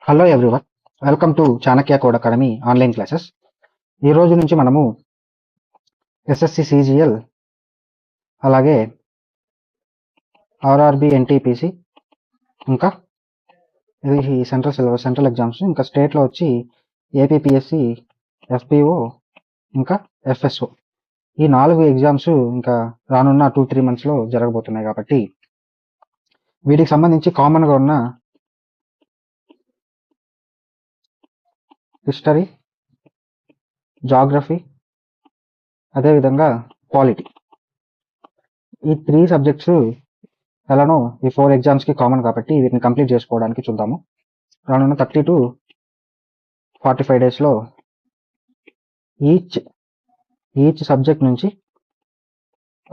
Hello everyone, welcome to Chanakya code academy online classes. ఈ రోజు నుంచి మనము ఎస్ఎస్సి సిజిఎల్ అలాగే ఆర్ఆర్బి ఎన్టీపీసీ ఇంకా ఇది సెంట్రల్ ఎగ్జామ్స్, ఇంకా స్టేట్లో వచ్చి ఏపీపీఎస్సి, ఎఫ్పిఓ ఇంకా ఎఫ్ఎస్ఓ, ఈ 4 ఎగ్జామ్స్ ఇంకా రానున్న 2-3 మంత్స్లో జరగబోతున్నాయి. కాబట్టి వీటికి సంబంధించి కామన్గా ఉన్న హిస్టరీ, జాగ్రఫీ, అదేవిధంగా పాలిటీ, ఈ 3 సబ్జెక్ట్స్ ఎలానో ఈ 4 ఎగ్జామ్స్కి కామన్ కాబట్టి వీటిని కంప్లీట్ చేసుకోవడానికి చూద్దాము. రానున్న 30 to 45 డేస్లో ఈచ్ సబ్జెక్ట్ నుంచి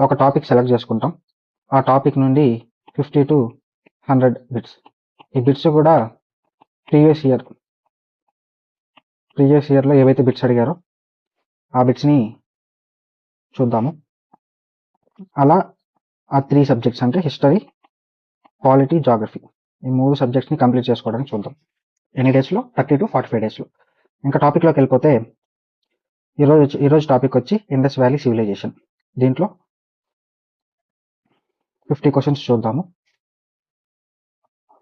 ఒక టాపిక్ సెలెక్ట్ చేసుకుంటాం. ఆ టాపిక్ నుండి 50 to 100 బిట్స్. ఈ బిట్స్ కూడా ప్రీవియస్ ఇయర్లో ఏవైతే బిట్స్ అడిగారో ఆ బిట్స్ని చూద్దాము. అలా ఆ 3 సబ్జెక్ట్స్ అంటే హిస్టరీ, పాలిటీ, జాగ్రఫీ, ఈ 3 సబ్జెక్ట్స్ని కంప్లీట్ చేసుకోవడానికి చూద్దాం. ఎన్ని డేస్లో? 30 to 45 డేస్లో. ఇంకా టాపిక్లోకి వెళ్ళిపోతే ఈరోజు టాపిక్ వచ్చి ఇండస్ వ్యాలీ సివిలైజేషన్. దీంట్లో 50 క్వశ్చన్స్ చూద్దాము.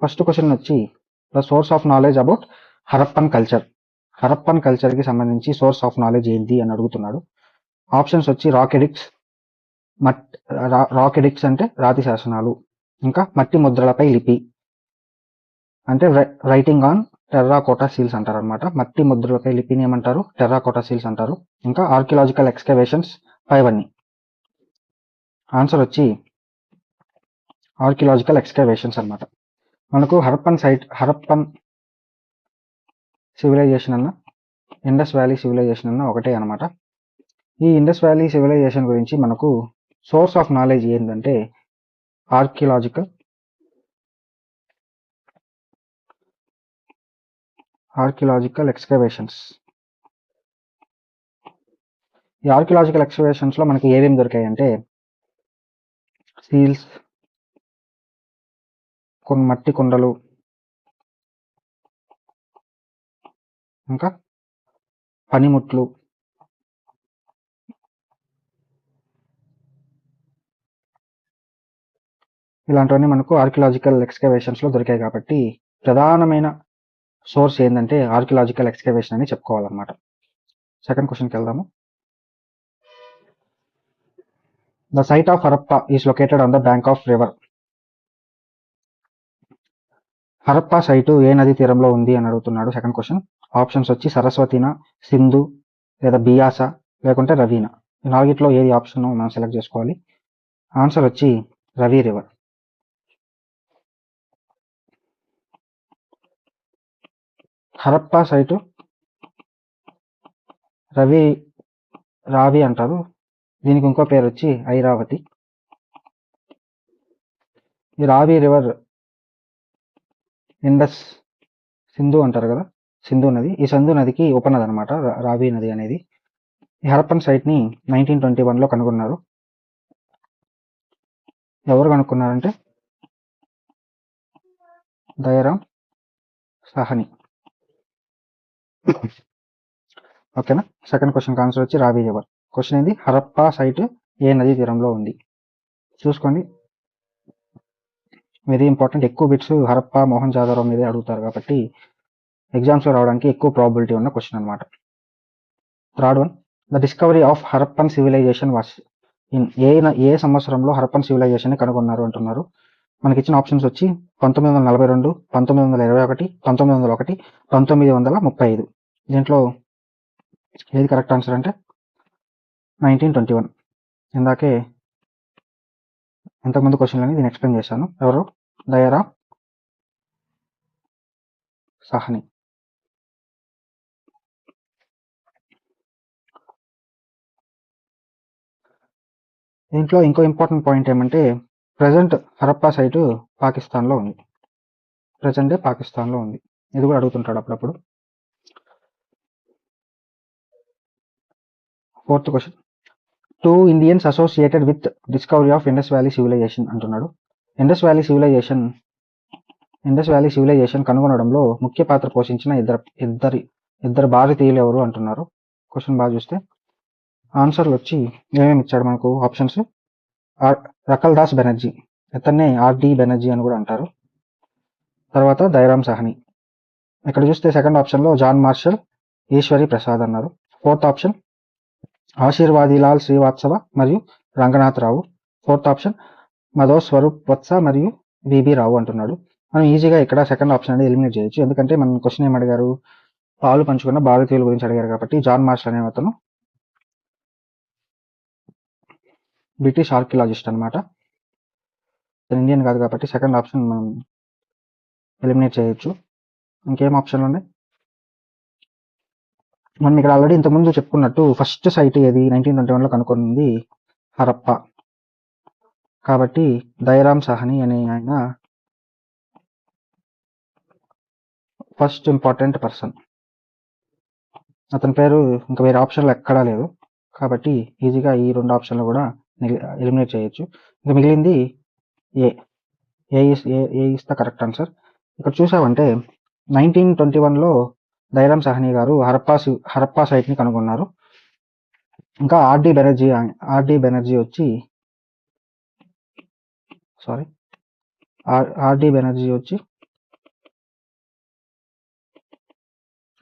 ఫస్ట్ క్వశ్చన్ వచ్చి the source of knowledge about Harappan culture. Harappan కల్చర్కి సంబంధించి సోర్స్ ఆఫ్ నాలెడ్జ్ ఏంటి అని అడుగుతున్నాడు. ఆప్షన్స్ వచ్చి రాక్ ఎడిక్ట్స్ అంటే రాతి శాసనాలు, ఇంకా మట్టి ముద్రలపై లిపి అంటే రైటింగ్ ఆన్ టెర్రాకోటా సీల్స్ అంటారు అనమాట. మట్టి ముద్రలపై లిపిని ఏమంటారు? టెర్రాకోటా సీల్స్ అంటారు. ఇంకా ఆర్కియలాజికల్ ఎక్స్కవేషన్స్ పైవన్నీ. ఆన్సర్ వచ్చి ఆర్కియలాజికల్ ఎక్స్కవేషన్స్ అనమాట. మనకు హరప్పన్ సివిలైజేషన్ అన్న ఇండస్ వ్యాలీ సివిలైజేషన్ అన్న ఒకటే అనమాట. ఈ ఇండస్ వ్యాలీ సివిలైజేషన్ గురించి మనకు సోర్స్ ఆఫ్ నాలెడ్జ్ ఏంటంటే ఆర్కియలాజికల్ ఎక్స్కవేషన్స్. ఈ ఆర్కియలాజికల్ ఎక్స్కవేషన్స్లో మనకి ఏమేమి దొరికాయి అంటే సీల్స్, కొన్ని మట్టి కుండలు, ఇంకా పనిముట్లు, ఇలాంటివన్నీ మనకు ఆర్కియలాజికల్ ఎక్స్కవేషన్స్లో దొరికాయి. కాబట్టి ప్రధానమైన సోర్స్ ఏంటంటే ఆర్కియలాజికల్ ఎక్స్కవేషన్ అని చెప్పుకోవాలన్నమాట. సెకండ్ క్వశ్చన్కి వెళ్దాము. The site of Harappa is located on the bank of river. Harappa site ఏ నది తీరంలో ఉంది అని అడుగుతున్నాడు. Second question. ఆప్షన్స్ వచ్చి సరస్వతినా, సింధు, లేదా బియాస, లేకుంటే రవీనా. ఈ 4ట్లో ఏది ఆప్షన్ మనం సెలెక్ట్ చేసుకోవాలి. ఆన్సర్ వచ్చి రవి రివర్. హరప్పా సైటు రావి అంటారు. దీనికి ఇంకో పేరు వచ్చి ఐరావతి. ఈ రావి రివర్ ఇండస్ సింధు అంటారు కదా, సింధు నది. ఈ సింధు నదికి ఉపనది అనమాట రావి నది అనేది. ఈ హరప్పన్ సైట్ని 1921లో కనుగొన్నారు. ఎవరు కనుక్కున్నారంటే దయారాం సాహ్ని. ఓకేనా. సెకండ్ క్వశ్చన్కి ఆన్సర్ వచ్చి రావి రివర్. క్వశ్చన్ ఏంది? హరప్పా సైట్ ఏ నది తీరంలో ఉంది. చూసుకోండి, వెరీ ఇంపార్టెంట్. ఎక్కువ బిట్స్ హరప్పా, మొహంజదారో మీదే అడుగుతారు కాబట్టి ఎగ్జామ్స్లో రావడానికి ఎక్కువ ప్రాబిలిటీ ఉన్న క్వశ్చన్ అనమాట. Third one. The discovery of Harappan civilization was in a సంవత్సరంలో హరప్పన్ సివిలైజేషన్ కనుగొన్నారు అంటున్నారు. మనకి ఇచ్చిన ఆప్షన్స్ వచ్చి 1942, 1921, 1901, 1935. దీంట్లో ఏది కరెక్ట్ ఆన్సర్ అంటే 1921. ఇంతకుముందు క్వశ్చన్లని దీన్ని ఎక్స్ప్లెయిన్ చేశాను. ఎవరు? దయారాం సాహ్ని. దీంట్లో ఇంకో ఇంపార్టెంట్ పాయింట్ ఏమంటే ప్రజెంట్ హరప్పా సైటు పాకిస్తాన్లో ఉంది. ఇది కూడా అడుగుతుంటాడు అప్పుడప్పుడు. Fourth question. 2 Indians associated with discovery of Indus valley civilization అంటున్నాడు. Indus valley civilization Indus valley civilization కనుగొనడంలో ముఖ్య పాత్ర పోషించిన ఇద్దరు భారతీయులు ఎవరు అంటున్నారు. క్వశ్చన్ బాగా చూస్తే ఆన్సర్లు వచ్చి ఏమేమి ఇచ్చాడు మనకు ఆప్షన్స్. రకల్ దాస్ బెనర్జీ, ఇతన్నే ఆర్డి బెనర్జీ అని కూడా అంటారు. తర్వాత దైరామ్ సాహ్ని. ఇక్కడ చూస్తే సెకండ్ ఆప్షన్లో జాన్ మార్షల్, ఈశ్వరి ప్రసాద్ అన్నారు. ఫోర్త్ ఆప్షన్ ఆశీర్వాదీలాల్ శ్రీవాత్సవ మరియు రంగనాథ్ రావు. ఫోర్త్ ఆప్షన్ మధో స్వరూప్ వత్స మరియు బిబి రావు అంటున్నాడు. మనం ఈజీగా ఇక్కడ సెకండ్ ఆప్షన్ అనేది ఎలిమినేట్ చేయొచ్చు. ఎందుకంటే మనం క్వశ్చన్ ఏం అడిగారు, పాలు పంచుకున్న భారతీయుల గురించి అడిగారు కాబట్టి జాన్ మార్షల్ అనే అతను బ్రిటిష్ ఆర్కియాలజిస్ట్ అనమాట. ఇండియన్ కాదు కాబట్టి సెకండ్ ఆప్షన్ మనం ఎలిమినేట్ చేయొచ్చు. ఇంకేం ఆప్షన్లు ఉన్నాయి? మనం ఇక్కడ ఆల్రెడీ ఇంతకుముందు చెప్పుకున్నట్టు ఫస్ట్ సైట్ ఏది 1921లో కనుక్కొంది హరప్ప. కాబట్టి దైరామ్ సాహ్ని అనే ఆయన ఫస్ట్ ఇంపార్టెంట్ పర్సన్. అతని పేరు ఇంకా వేరే ఆప్షన్లు ఎక్కడా లేదు కాబట్టి ఈజీగా ఈ రెండు ఆప్షన్లు కూడా ఎలిమినేట్ చేయొచ్చు. ఇంకా మిగిలింది A is the correct answer. ఇక్కడ చూసామంటే 1921లో దైరామ్ సాహ్ని గారు హరప్పా సైట్ని కనుగొన్నారు. ఇంకా ఆర్డి బెనర్జీ వచ్చి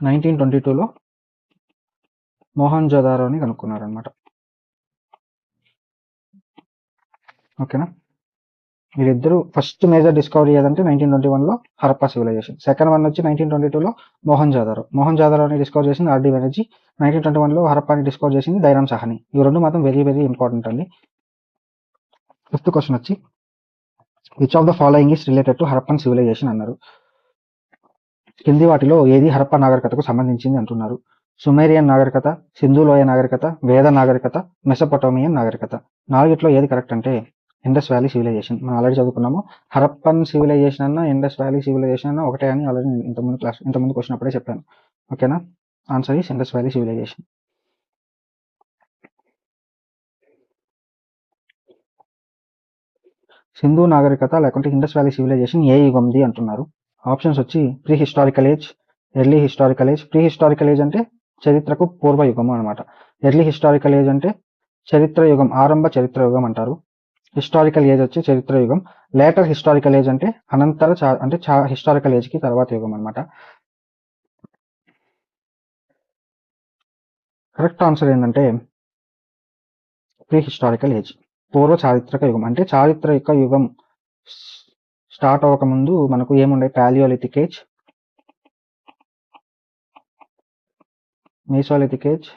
1922లో మోహన్జోదారోని కనుక్కున్నారు అనమాట. ఓకేనా, వీరిద్దరు ఫస్ట్ మేజర్ డిస్కవరీ ఏదంటే 1921లో హరప్పా సివిలైజేషన్. సెకండ్ వన్ వచ్చి 1922లో మోహన్జోదారోని డిస్కవర్ చేసింది ఆర్డి బెనర్జీ. 1921లో హరప్పాని డిస్కవర్ చేసింది దైరామ్ సాహ్ని. ఈ రెండు మాత్రం వెరీ వెరీ ఇంపార్టెంట్ అండి. ఫిఫ్త్ క్వశ్చన్ వచ్చి which of the following is related to Harappan civilization అన్నారు. కింది వాటిలో ఏది హరప్పా నాగరికతకు సంబంధించింది అంటున్నారు. సుమేరియన్ నాగరికత, సింధు లోయ నాగరికత, వేద నాగరికత, మెసోపొటేమియన్ నాగరికత. నాలుగిట్లో ఏది కరెక్ట్ అంటే ఇండస్ వ్యాలీ సివిలైజేషన్. మనం ఆల్రెడీ చదువుకున్నాము. హరప్పన్ సివిలైజేషన్ అన్న ఇండస్ వ్యాలీ సివిలైజేషన్ అన్న ఒకటే అని ఆల్రెడీ ఇంతకుముందు క్వశ్చన్ అప్పుడే చెప్పాను. ఓకేనా, answer is Indus valley civilization. Sindhu నాగరికత లేకుంటే ఇండస్ వ్యాలీ సివిలైజేషన్ ఏ యుగంది అంటున్నారు. ఆప్షన్స్ వచ్చి pre historical age, early historical age. Pre historical age అంటే చరిత్రకు పూర్వ యుగము అనమాట. ఎర్లీ హిస్టారికల్ ఏజ్ అంటే చరిత్ర యుగం, ఆరంభ చరిత్ర యుగం అంటారు. హిస్టారికల్ ఏజ్ వచ్చి చరిత్ర యుగం. లేటర్ హిస్టారికల్ ఏజ్ అంటే అనంతర హిస్టారికల్ ఏజ్ కి తర్వాత యుగం అనమాట. కరెక్ట్ ఆన్సర్ ఏంటంటే ప్రీ హిస్టారికల్ ఏజ్, పూర్వ చారిత్రక యుగం. అంటే చారిత్రక యుగం స్టార్ట్ అవ్వకముందు మనకు ఏముండే, పాలియోలిథిక్ ఏజ్, మీసోలిథిక్ ఏజ్,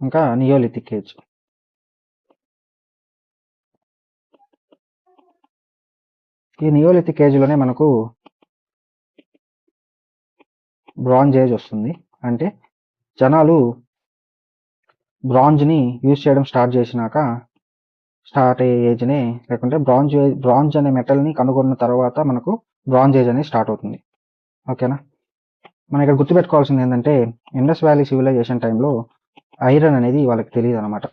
ఇంకా నియోలిథిక్ ఏజ్. ఈ నియోలిథిక్ ఏజ్లోనే మనకు బ్రాంజ్ ఏజ్ వస్తుంది. అంటే జనాలు బ్రాంజ్ని యూజ్ చేయడం స్టార్ట్ అయ్యే ఏజ్నే, లేకుంటే బ్రాంజ్ అనే మెటల్ని కనుగొన్న తర్వాత మనకు బ్రాంజ్ ఏజ్ అనేది స్టార్ట్ అవుతుంది. ఓకేనా, మనం ఇక్కడ గుర్తుపెట్టుకోవాల్సింది ఏంటంటే ఇండస్ వ్యాలీ సివిలైజేషన్ టైంలో ఐరన్ అనేది వాళ్ళకి తెలియదు అనమాట.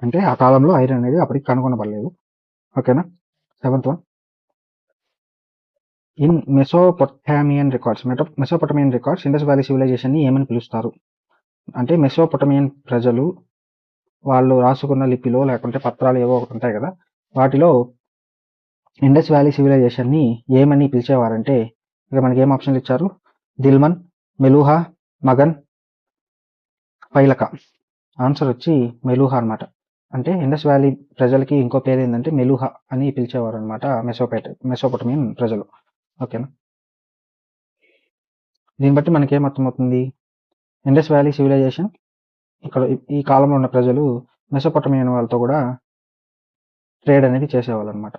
అంటే ఆ కాలంలో ఐరన్ అనేది అప్పటికి కనుగొనబడలేదు. ఓకేనా, seventh one. In Mesopotamian records Indus valley సివిలైజేషన్ని ఏమని పిలుస్తారు. అంటే మెసోపొటేమియన్ ప్రజలు వాళ్ళు రాసుకున్న లిపిలో లేకుంటే పత్రాలు ఏవో ఒకటి ఉంటాయి కదా, వాటిలో ఇండస్ వ్యాలీ సివిలైజేషన్ని ఏమని పిలిచేవారంటే ఇక మనకి ఏం ఆప్షన్లు ఇచ్చారు, దిల్మన్, మెలూహా, మగన్, పైలక. ఆన్సర్ వచ్చి మెలూహా అనమాట. అంటే ఇండస్ వ్యాలీ ప్రజలకి ఇంకో పేరు ఏంటంటే మెలూహా అని పిలిచేవారు అనమాట మెసోపొటేమియన్ ప్రజలు. ఓకేనా, దీన్ని బట్టి మనకి ఏం అర్థమవుతుంది, ఇండస్ వ్యాలీ సివిలైజేషన్ ఇక్కడ ఈ కాలంలో ఉన్న ప్రజలు మెసోపొటేమియన్ వాళ్ళతో కూడా ట్రేడ్ అనేది చేసేవాళ్ళు అనమాట.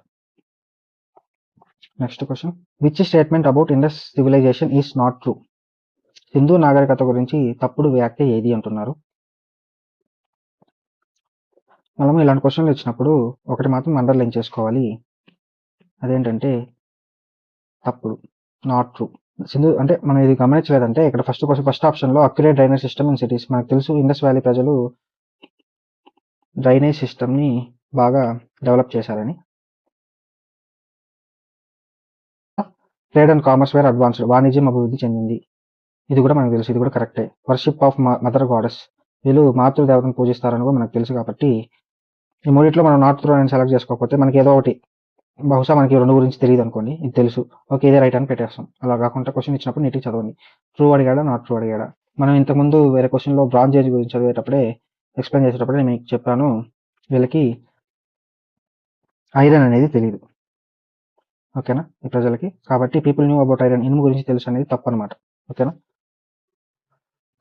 Next question, which statement about Indus civilization is not true. Sindhu నాగరికత గురించి తప్పుడు వ్యాఖ్య ఏది అంటున్నారు. మనము ఇలాంటి క్వశ్చన్లు ఇచ్చినప్పుడు ఒకటి మాత్రం అండర్లైన్ చేసుకోవాలి, అదేంటంటే తప్పుడు, నాట్ ట్రూ. సింధు అంటే మనం ఇది గమనించలేదంటే ఇక్కడ ఫస్ట్ ఆప్షన్లో accurate drainage system in cities. మనకు తెలుసు ఇండస్ వ్యాలీ ప్రజలు డ్రైనేజ్ సిస్టమ్ని బాగా డెవలప్ చేశారని. Trade and commerce were advanced, వాణిజ్యం అభివృద్ధి చెందింది. ఇది కూడా మనకు తెలుసు, ఇది కూడా కరెక్టే. వర్షిప్ ఆఫ్ మదర్ గాడెస్, వీళ్ళు మాతృదేవతను పూజిస్తారని కూడా మనకు తెలుసు కాబట్టి ఈ మూడిట్లో మనం నార్త్ ట్రూ అని సెలెక్ట్ చేసుకోకపోతే మనకి ఏదో ఒకటి, బహుశా మనకి రెండు గురించి తెలియదు అనుకోండి, ఇది తెలుసు, ఓకే ఇదే రైట్ అని పెట్టేస్తాం. అలా కాకుండా క్వశ్చన్ ఇచ్చినప్పుడు నీట్గా చదవండి. ట్రూ అడిగాడా నాట్ ట్రూ అడిగాడా. మనం ఇంతకుముందు వేరే క్వశ్చన్లో బ్రాంజ్ ఏజ్ గురించి చదివేటప్పుడే ఎక్స్ప్లెయిన్ చేసేటప్పుడే నేను మీకు చెప్పాను, వీళ్ళకి ఐరన్ అనేది తెలియదు, ఓకేనా ఈ ప్రజలకి. కాబట్టి పీపుల్ న్యూ అబౌట్ ఐరన్, ఇనుము గురించి తెలుసు అనేది తప్పు అనమాట, ఓకేనా.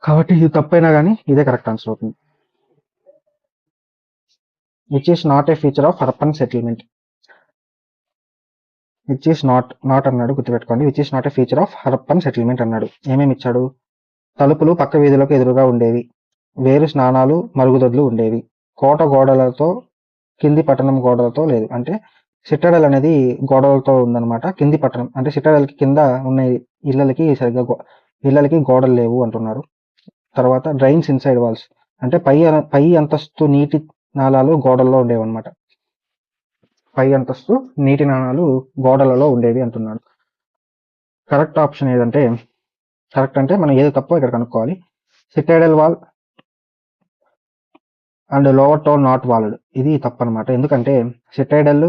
కాబట్టి ఇది తప్పైనా కానీ ఇదే కరెక్ట్ ఆన్సర్ అవుతుంది. Which is not a feature of Harappan settlement, which is not అన్నాడు, గుర్తుపెట్టుకోండి. Which is not a feature of Harappan settlement అన్నాడు. ఏమేమి ఇచ్చాడు? తలుపులు పక్క వీధులకు ఎదురుగా ఉండేవి, వేరు స్నానాలు మరుగుదొడ్లు ఉండేవి, కోట గోడలతో కింది పట్టణం గోడలతో లేదు. అంటే సిట్టడల్ అనేది గోడలతో ఉందన్నమాట, కింది పట్టణం అంటే సిట్టడల్కి కింద ఉన్న ఇళ్ళకి సరిగ్గా ఇళ్ళకి గోడలు లేవు అంటున్నారు. తర్వాత డ్రైన్స్ ఇన్సైడ్ వాల్స్, అంటే పై అంతస్తు నీటి నాళాలు గోడల్లో ఉండేవి అనమాట, పై అంతస్తు నీటి నాళాలు గోడలలో ఉండేవి అంటున్నాడు. కరెక్ట్ ఆప్షన్ ఏదంటే, కరెక్ట్ అంటే మనం ఏది తప్పో ఇక్కడ కనుక్కోవాలి. Citadel wall and lower town not walled, ఇది తప్పు అనమాట. ఎందుకంటే సిట్టైడల్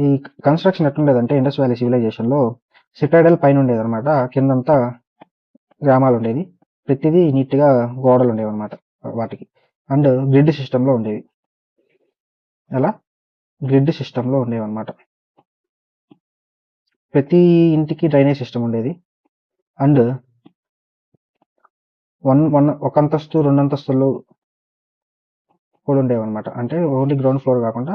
ఈ కన్స్ట్రక్షన్ ఎట్లుండేదంటే ఇండస్ వ్యాలీ సివిలైజేషన్లో సిట్టైడల్ పైన ఉండేది అనమాట, కిందంతా గ్రామాలు ఉండేది, ప్రతిదీ నీట్గా గోడలు ఉండేవి అనమాట వాటికి. అండ్ గ్రిడ్ సిస్టంలో ఉండేవి, ఎలా గ్రిడ్ సిస్టంలో ఉండేవి అనమాట, ప్రతి ఇంటికి డ్రైనేజ్ సిస్టమ్ ఉండేది. అండ్ ఒక అంతస్తు రెండు అంతస్తులు కూడా ఉండేవి అనమాట, అంటే ఓన్లీ గ్రౌండ్ ఫ్లోర్ కాకుండా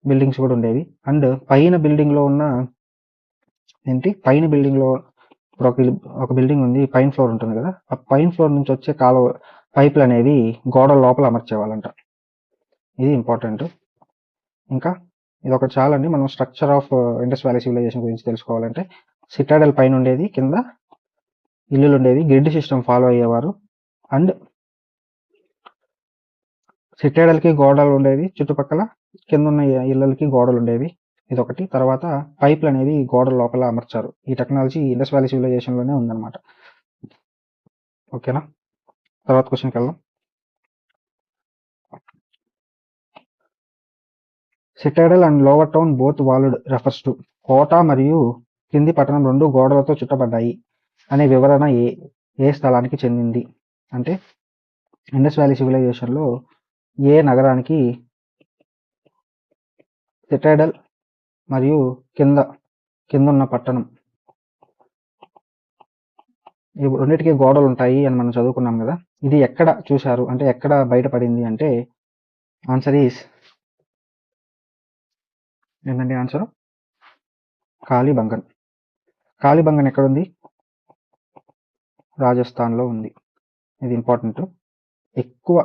బిల్డింగ్స్ కూడా ఉండేవి. అండ్ పైన బిల్డింగ్లో ఉన్న పైన బిల్డింగ్లో ఇప్పుడు ఒక బిల్డింగ్ ఉంది, పైన ఫ్లోర్ ఉంటుంది కదా, ఆ పైన ఫ్లోర్ నుంచి వచ్చే కాలువ పైపులు అనేవి గోడల లోపల అమర్చేవాళ్ళంట, ఇది ఇంపార్టెంట్. ఇంకా ఇది ఒకటి చాలండి, మనం structure of Indus valley civilization గురించి తెలుసుకోవాలంటే సిటాడల్ పైన ఉండేది, కింద ఇల్లులు ఉండేవి, గ్రిడ్ సిస్టమ్ ఫాలో అయ్యేవారు, అండ్ సిటాడల్కి గోడలు ఉండేవి చుట్టుపక్కల, కింద ఉన్న ఇళ్ళకి గోడలు ఉండేవి, ఇదొకటి. తర్వాత పైపులు అనేవి గోడల లోపల అమర్చారు. ఈ టెక్నాలజీ ఇండస్ వ్యాలీ సివిలైజేషన్లోనే ఉందన్నమాట, ఓకేనా. తర్వాత క్వశ్చన్కి వెళ్దాం. Citadel and lower town both walled refers to, కోట మరియు కింది పట్టణం రెండు గోడలతో చుట్టబడ్డాయి అనే వివరణ ఏ స్థలానికి చెందింది అంటే ఇండస్ వ్యాలీ సివిలైజేషన్లో ఏ నగరానికి సిటాడల్ మరియు కింద ఉన్న పట్టణం ఈ రెండింటికి గోడలు ఉంటాయి అని మనం చదువుకున్నాం కదా, ఇది ఎక్కడ చూశారు అంటే ఎక్కడ బయటపడింది అంటే ఆన్సర్ ఈస్ ఏంటండి, ఆన్సర్ కాళీబంగన్. కాళీబంగన్ ఎక్కడుంది? రాజస్థాన్లో ఉంది, ఇది ఇంపార్టెంట్.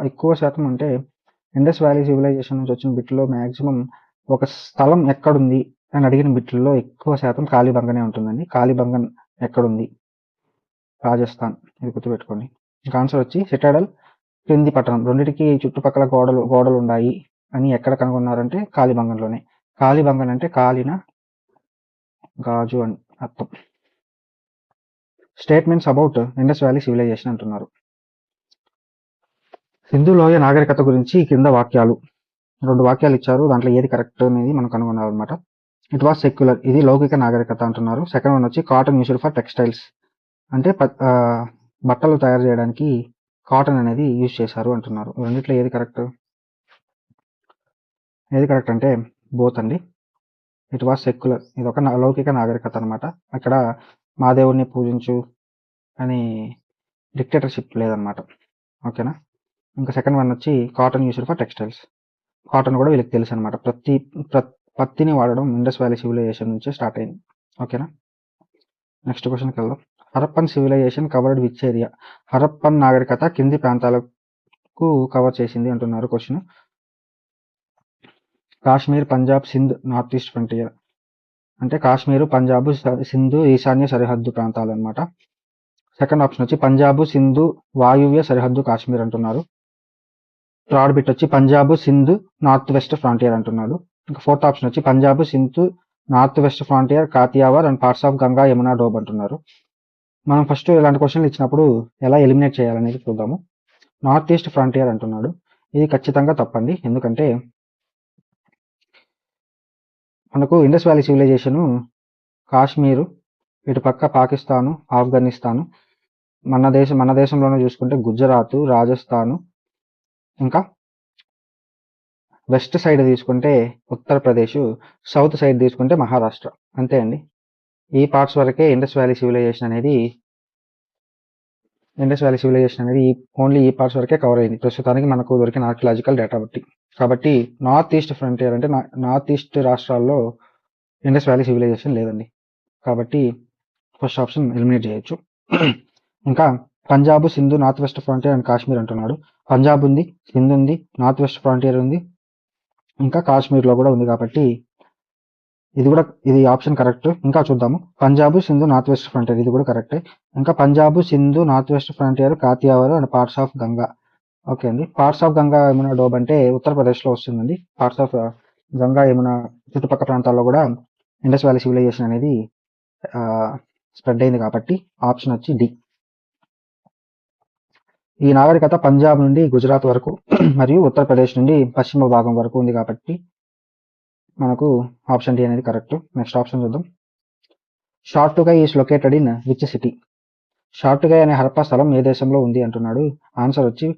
ఎక్కువ శాతం అంటే ఇండస్ వ్యాలీ సివిలైజేషన్ నుంచి వచ్చిన బిట్లో మ్యాక్సిమం ఒక స్థలం ఎక్కడుంది అని అడిగిన బిట్లలో ఎక్కువ శాతం కాళీబంగనే ఉంటుందండి. కాళీబంగన్ ఎక్కడుంది? రాజస్థాన్, ఇది గుర్తుపెట్టుకోండి. ఇంకా ఆన్సర్ వచ్చి సిటాడల్ క్రింది పట్టణం రెండింటికి చుట్టుపక్కల గోడలు ఉన్నాయి అని ఎక్కడ కనుగొన్నారంటే కాళీబంగన్లోనే. కాళీబంగన్ అంటే కాలిన గాజు అని అర్థం. Statements about Indus valley civilization అంటున్నారు. సింధు లోయ నాగరికత గురించి కింద వాక్యాలు, 2 వాక్యాలు ఇచ్చారు, దాంట్లో ఏది కరెక్ట్ అనేది మనం కనుగొనాలన్నమాట. ఇట్ వాస్ సెక్యులర్, ఇది లౌకిక నాగరికత అంటున్నారు. సెకండ్ వన్ వచ్చి కాటన్ యూస్డ్ ఫర్ టెక్స్టైల్స్, అంటే బట్టలు తయారు చేయడానికి కాటన్ అనేది యూజ్ చేశారు అంటున్నారు. రెండిట్లో ఏది కరెక్ట్? ఏది కరెక్ట్ అంటే బోత్ అండి. ఇట్ వాస్ సెక్యులర్, ఇది ఒక లౌకిక నాగరికత అనమాట. అక్కడ మా దేవుడిని పూజించు అని డిక్టేటర్షిప్ లేదనమాట, ఓకేనా. ఇంకా సెకండ్ వన్ వచ్చి cotton used for textiles, cotton కూడా వీళ్ళకి తెలుసు అనమాట. పత్తిని వాడడం ఇండస్ వ్యాలీ సివిలైజేషన్ నుంచే స్టార్ట్ అయింది, ఓకేనా. నెక్స్ట్ క్వశ్చన్కి వెళ్దాం. Harappan civilization covered which area, Harappan నాగరికత కింది ప్రాంతాలకు కవర్ చేసింది అంటున్నారు. Question Kashmir, Punjab, Sindh, north east frontier, అంటే కాశ్మీరు, పంజాబ్, సింధు ఈశాన్య సరిహద్దు ప్రాంతాలు అనమాట. సెకండ్ ఆప్షన్ వచ్చి పంజాబ్, సింధు వాయువ్య సరిహద్దు కాశ్మీర్ అంటున్నారు. థర్డ్ బిట్ వచ్చి Punjab, Sindhu north west frontier అంటున్నాడు. ఇంకా ఫోర్త్ ఆప్షన్ వచ్చి Punjab, Sindhu north west frontier, Kathiawar and parts of Ganga Yamuna doab అంటున్నారు. మనం ఫస్ట్ ఇలాంటి క్వశ్చన్లు ఇచ్చినప్పుడు ఎలా ఎలిమినేట్ చేయాలనేది చూద్దాము. నార్త్ ఈస్ట్ ఫ్రాంటియర్ అంటున్నాడు. ఇది ఖచ్చితంగా తప్పండి. ఎందుకంటే మనకు ఇండస్ వ్యాలీ సివిలైజేషను కాశ్మీరు, ఇటు పక్క పాకిస్తాను, ఆఫ్ఘనిస్తాను, మన దేశంలోనే చూసుకుంటే గుజరాత్, రాజస్థాను, ఇంకా వెస్ట్ సైడ్ తీసుకుంటే ఉత్తరప్రదేశ్, సౌత్ సైడ్ తీసుకుంటే మహారాష్ట్ర. అంతే అండి. ఈ పార్ట్స్ వరకే ఇండస్ వ్యాలీ సివిలైజేషన్ అనేది ఓన్లీ ఈ పార్ట్స్ వరకే కవర్ అయింది ప్రస్తుతానికి మనకు దొరికిన ఆర్కియలాజికల్ డేటా బట్టి. కాబట్టి నార్త్ ఈస్ట్ ఫ్రంటియర్ అంటే నార్త్ ఈస్ట్ రాష్ట్రాల్లో ఇండస్ వ్యాలీ సివిలైజేషన్ లేదండి. కాబట్టి ఫస్ట్ ఆప్షన్ ఎలిమినేట్ చేయొచ్చు. ఇంకా Punjab, Sindhu, north west frontier and Kashmir అంటున్నాడు. పంజాబ్ ఉంది, సింధు ఉంది, నార్త్ వెస్ట్ ఫ్రాంటియర్ ఉంది, ఇంకా కాశ్మీర్లో కూడా ఉంది. కాబట్టి ఇది ఆప్షన్ కరెక్ట్. ఇంకా చూద్దాము. Punjab, Sindhu, north west frontier ఇది కూడా కరెక్టే. ఇంకా Punjab, Sindhu, north west frontier, Kathiawar and parts of Ganga. Okay అండి. Parts of Ganga Yamuna doab అంటే ఉత్తరప్రదేశ్లో వస్తుందండి. పార్ట్స్ ఆఫ్ గంగా యమునా చుట్టుపక్కల ప్రాంతాల్లో కూడా ఇండస్ వ్యాలీ సివిలైజేషన్ అనేది స్ప్రెడ్ అయింది. కాబట్టి ఆప్షన్ వచ్చి డి. ఈ నాగరికత పంజాబ్ నుండి గుజరాత్ వరకు మరియు ఉత్తరప్రదేశ్ నుండి పశ్చిమ భాగం వరకు ఉంది. కాబట్టి మనకు ఆప్షన్ డి అనేది కరెక్ట్. నెక్స్ట్ ఆప్షన్ చూద్దాం. Shortugai is located in which city? Shortugai అనే హరప్పా స్థలం ఏ దేశంలో ఉంది అంటున్నాడు. ఆన్సర్ వచ్చి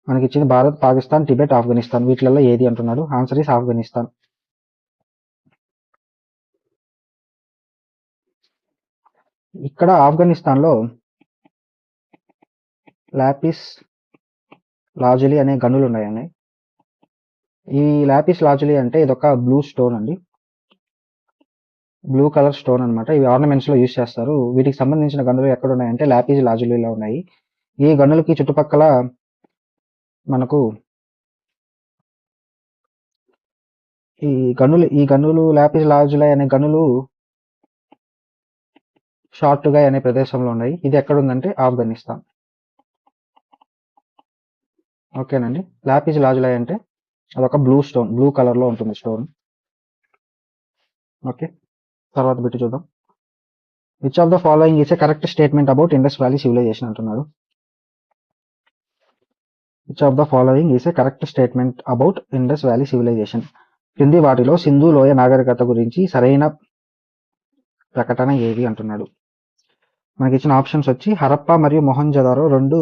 మనకి ఇచ్చింది భారత్, పాకిస్తాన్, టిబెట్, ఆఫ్ఘనిస్తాన్. వీటిలలో ఏది అంటున్నాడు. Answer is Afghanistan. ఇక్కడ ఆఫ్ఘనిస్తాన్లో లాపిస్ లాజులి అనే గనులు ఉన్నాయండి. ఈ లాపిస్ లాజులి అంటే ఇదొక బ్లూ స్టోన్ అండి, బ్లూ కలర్ స్టోన్ అనమాట. ఇవి ఆర్నమెంట్స్లో యూజ్ చేస్తారు. వీటికి సంబంధించిన గనులు ఎక్కడ ఉన్నాయంటే లాపిస్ లాజులిలో ఉన్నాయి. ఈ గనులకి చుట్టుపక్కల మనకు ఈ గనులు లాపిస్ లాజులి అనే గనులు షార్టుగై అనే ప్రదేశంలో ఉన్నాయి. ఇది ఎక్కడ ఉందంటే ఆఫ్ఘనిస్తాన్. ఓకేనండి. లాపిస్ లాజులి అంటే అదొక బ్లూ స్టోన్, బ్లూ కలర్లో ఉంటుంది స్టోన్. ఓకే, తర్వాత పెట్టి చూద్దాం. Which of the following is a correct statement about Indus valley civilization అంటున్నాడు. Which of the following is a correct statement about Indus valley civilization? క్రింది వాటిలో సింధు లోయ నాగరికత గురించి సరైన ప్రకటన ఏది అంటున్నాడు. మనకి ఇచ్చిన ఆప్షన్స్ వచ్చి హరప్పా మరియు మొహంజదారో రెండు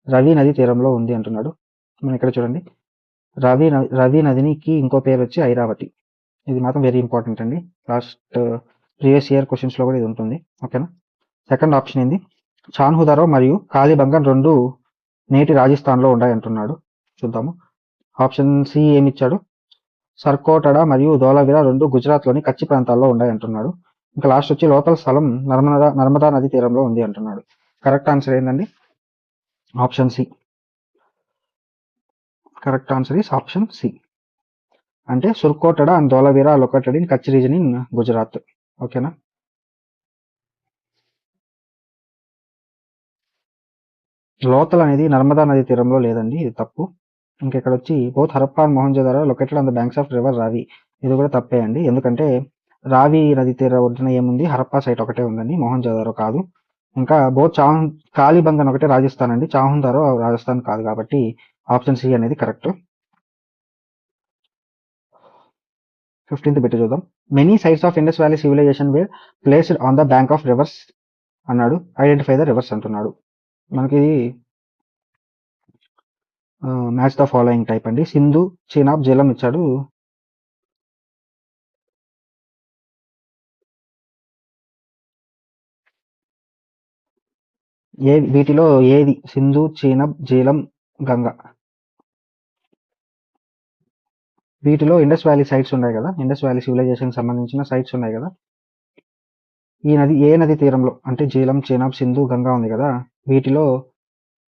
రవి నది తీరంలో ఉంది అంటున్నాడు. మనం ఇక్కడ చూడండి, రవి నదికి ఇంకో పేరు వచ్చి ఐరావతి. ఇది మాత్రం వెరీ ఇంపార్టెంట్ అండి. లాస్ట్ ప్రీవియస్ ఇయర్ క్వశ్చన్స్లో కూడా ఇది ఉంటుంది. ఓకేనా. సెకండ్ ఆప్షన్ ఏంది, చాన్హుదరో మరియు కాలిబంగన్ రెండు నేటి రాజస్థాన్లో ఉన్నాయి అంటున్నాడు. చూద్దాము. ఆప్షన్ సి ఏమిచ్చాడు, సర్కోటడ మరియు ధోలావిరా రెండు గుజరాత్లోని కచ్చి ప్రాంతాల్లో ఉన్నాయి అంటున్నాడు. ఇంకా లాస్ట్ వచ్చి లోపల స్థలం నర్మదా నది తీరంలో ఉంది అంటున్నాడు. కరెక్ట్ ఆన్సర్ ఏంటండి? Option C. Correct answer is option C. అంటే Surkotada and Dholavira located in Kutch region in Gujarat. ఓకేనా. లోతల్ అనేది నర్మదా నది తీరంలో లేదండి, ఇది తప్పు. ఇంకెక్కడ వచ్చి both Harappa and Mohenjo-daro located on the banks of river రావి. ఇది కూడా తప్పే అండి. ఎందుకంటే రావి నది తీర ఒడ్డున ఏముంది, హరప్పా సైట్ ఒకటే ఉందండి, మొహంజదారో కాదు. ఇంకా బోత్ కాలిబంగన్ ఒకటే రాజస్థాన్ అండి, చాహుందారో రాజస్థాన్ కాదు. కాబట్టి ఆప్షన్ సి అనేది కరెక్ట్. 15th బిట్ చూద్దాం. Many sites of Indus valley civilization were placed on the bank of rivers అన్నాడు. ఐడెంటిఫై ద రివర్స్ అంటున్నాడు. మనకి మ్యాచ్ ద ఫాలోయింగ్ టైప్ అండి. సింధు, చీనాబ్, జలం ఇచ్చాడు. వీటిలో ఏది సింధు, చీనబ్, జీలం, గంగా? వీటిలో ఇండస్ వ్యాలీ సైట్స్ ఉన్నాయి కదా, ఇండస్ వ్యాలీ సివిలైజేషన్ సంబంధించిన సైట్స్ ఉన్నాయి కదా. ఈ నది ఏ నది తీరంలో అంటే జీలం, చీనాబ్, సింధు, గంగా ఉంది కదా, వీటిలో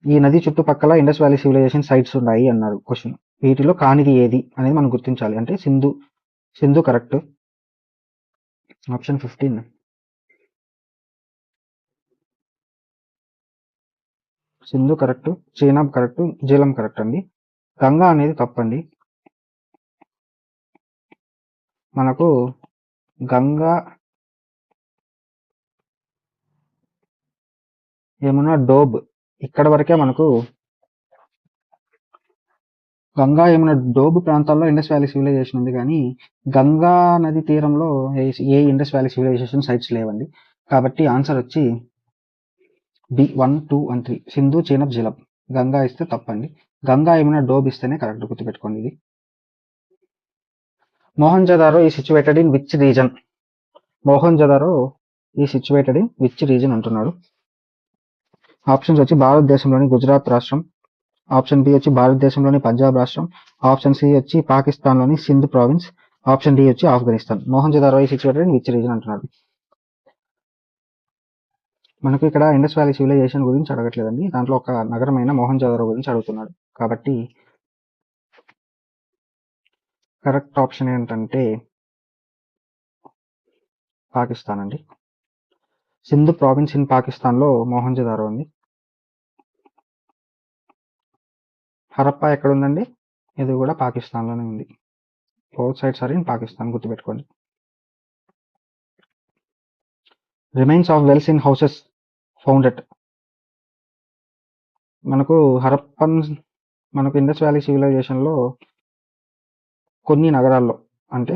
ఈ నది చుట్టుపక్కల ఇండస్ వ్యాలీ సివిలైజేషన్ సైట్స్ ఉన్నాయి అన్నారు క్వశ్చన్. వీటిలో కానిది ఏది అనేది మనం గుర్తించాలి. అంటే Sindhu correct. Option 15. Sindhu correct, Chenab correct, Jhelum correct అండి. గంగా అనేది తప్పండి. మనకు గంగా, యమున, డోబ్ ఇక్కడ వరకే మనకు గంగా, యమున, డోబ్ ప్రాంతాల్లో ఇండస్ వ్యాలీ సివిలైజేషన్ ఉంది కానీ గంగా నది తీరంలో ఏ ఇండస్ వ్యాలీ సివిలైజేషన్ సైట్స్ లేవండి. కాబట్టి ఆన్సర్ వచ్చి బి 1, 2 అండ్ 3 సింధు, చీనబ్, జిలబ్. గంగా ఇస్తే తప్పండి. గంగా, యమున, డోబ్ ఇస్తేనే కరెక్ట్, గుర్తుపెట్టుకోండి ఇది. మోహన్జదారో ఈ సిచ్యువేటెడ్ ఇన్ విచ్ రీజన్? మోహన్జదారో ఈ సిచ్యువేటెడ్ ఇన్ విచ్ రీజన్ అంటున్నాడు. ఆప్షన్స్ వచ్చి భారతదేశంలోని గుజరాత్ రాష్ట్రం, ఆప్షన్ బి వచ్చి భారతదేశంలోని పంజాబ్ రాష్ట్రం, ఆప్షన్ సి వచ్చి పాకిస్తాన్లోని సింధ్ ప్రావిన్స్, ఆప్షన్ డి వచ్చి ఆఫ్ఘనిస్తాన్. మోహన్జదారో ఈ సిచ్యువేటెడ్ ఇన్ విచ్ రీజన్ అంటున్నాడు. మనకు ఇక్కడ ఇండస్ వ్యాలీ సివిలైజేషన్ గురించి అడగట్లేదండి, దాంట్లో ఒక నగరమైన మోహన్జదారో గురించి అడుగుతున్నాడు. కాబట్టి కరెక్ట్ ఆప్షన్ ఏంటంటే పాకిస్తాన్ అండి. సింధ్ ప్రావిన్స్ ఇన్ పాకిస్తాన్లో మోహన్జదారో ఉంది. హరప్పా ఎక్కడ ఉందండి? ఇది కూడా పాకిస్తాన్లోనే ఉంది. Both sides are in Pakistan, గుర్తుపెట్టుకోండి. Remains of wells in houses founded. మనకు హరప్పన్, మనకు ఇండస్ వ్యాలీ సివిలైజేషన్లో కొన్ని నగరాల్లో అంటే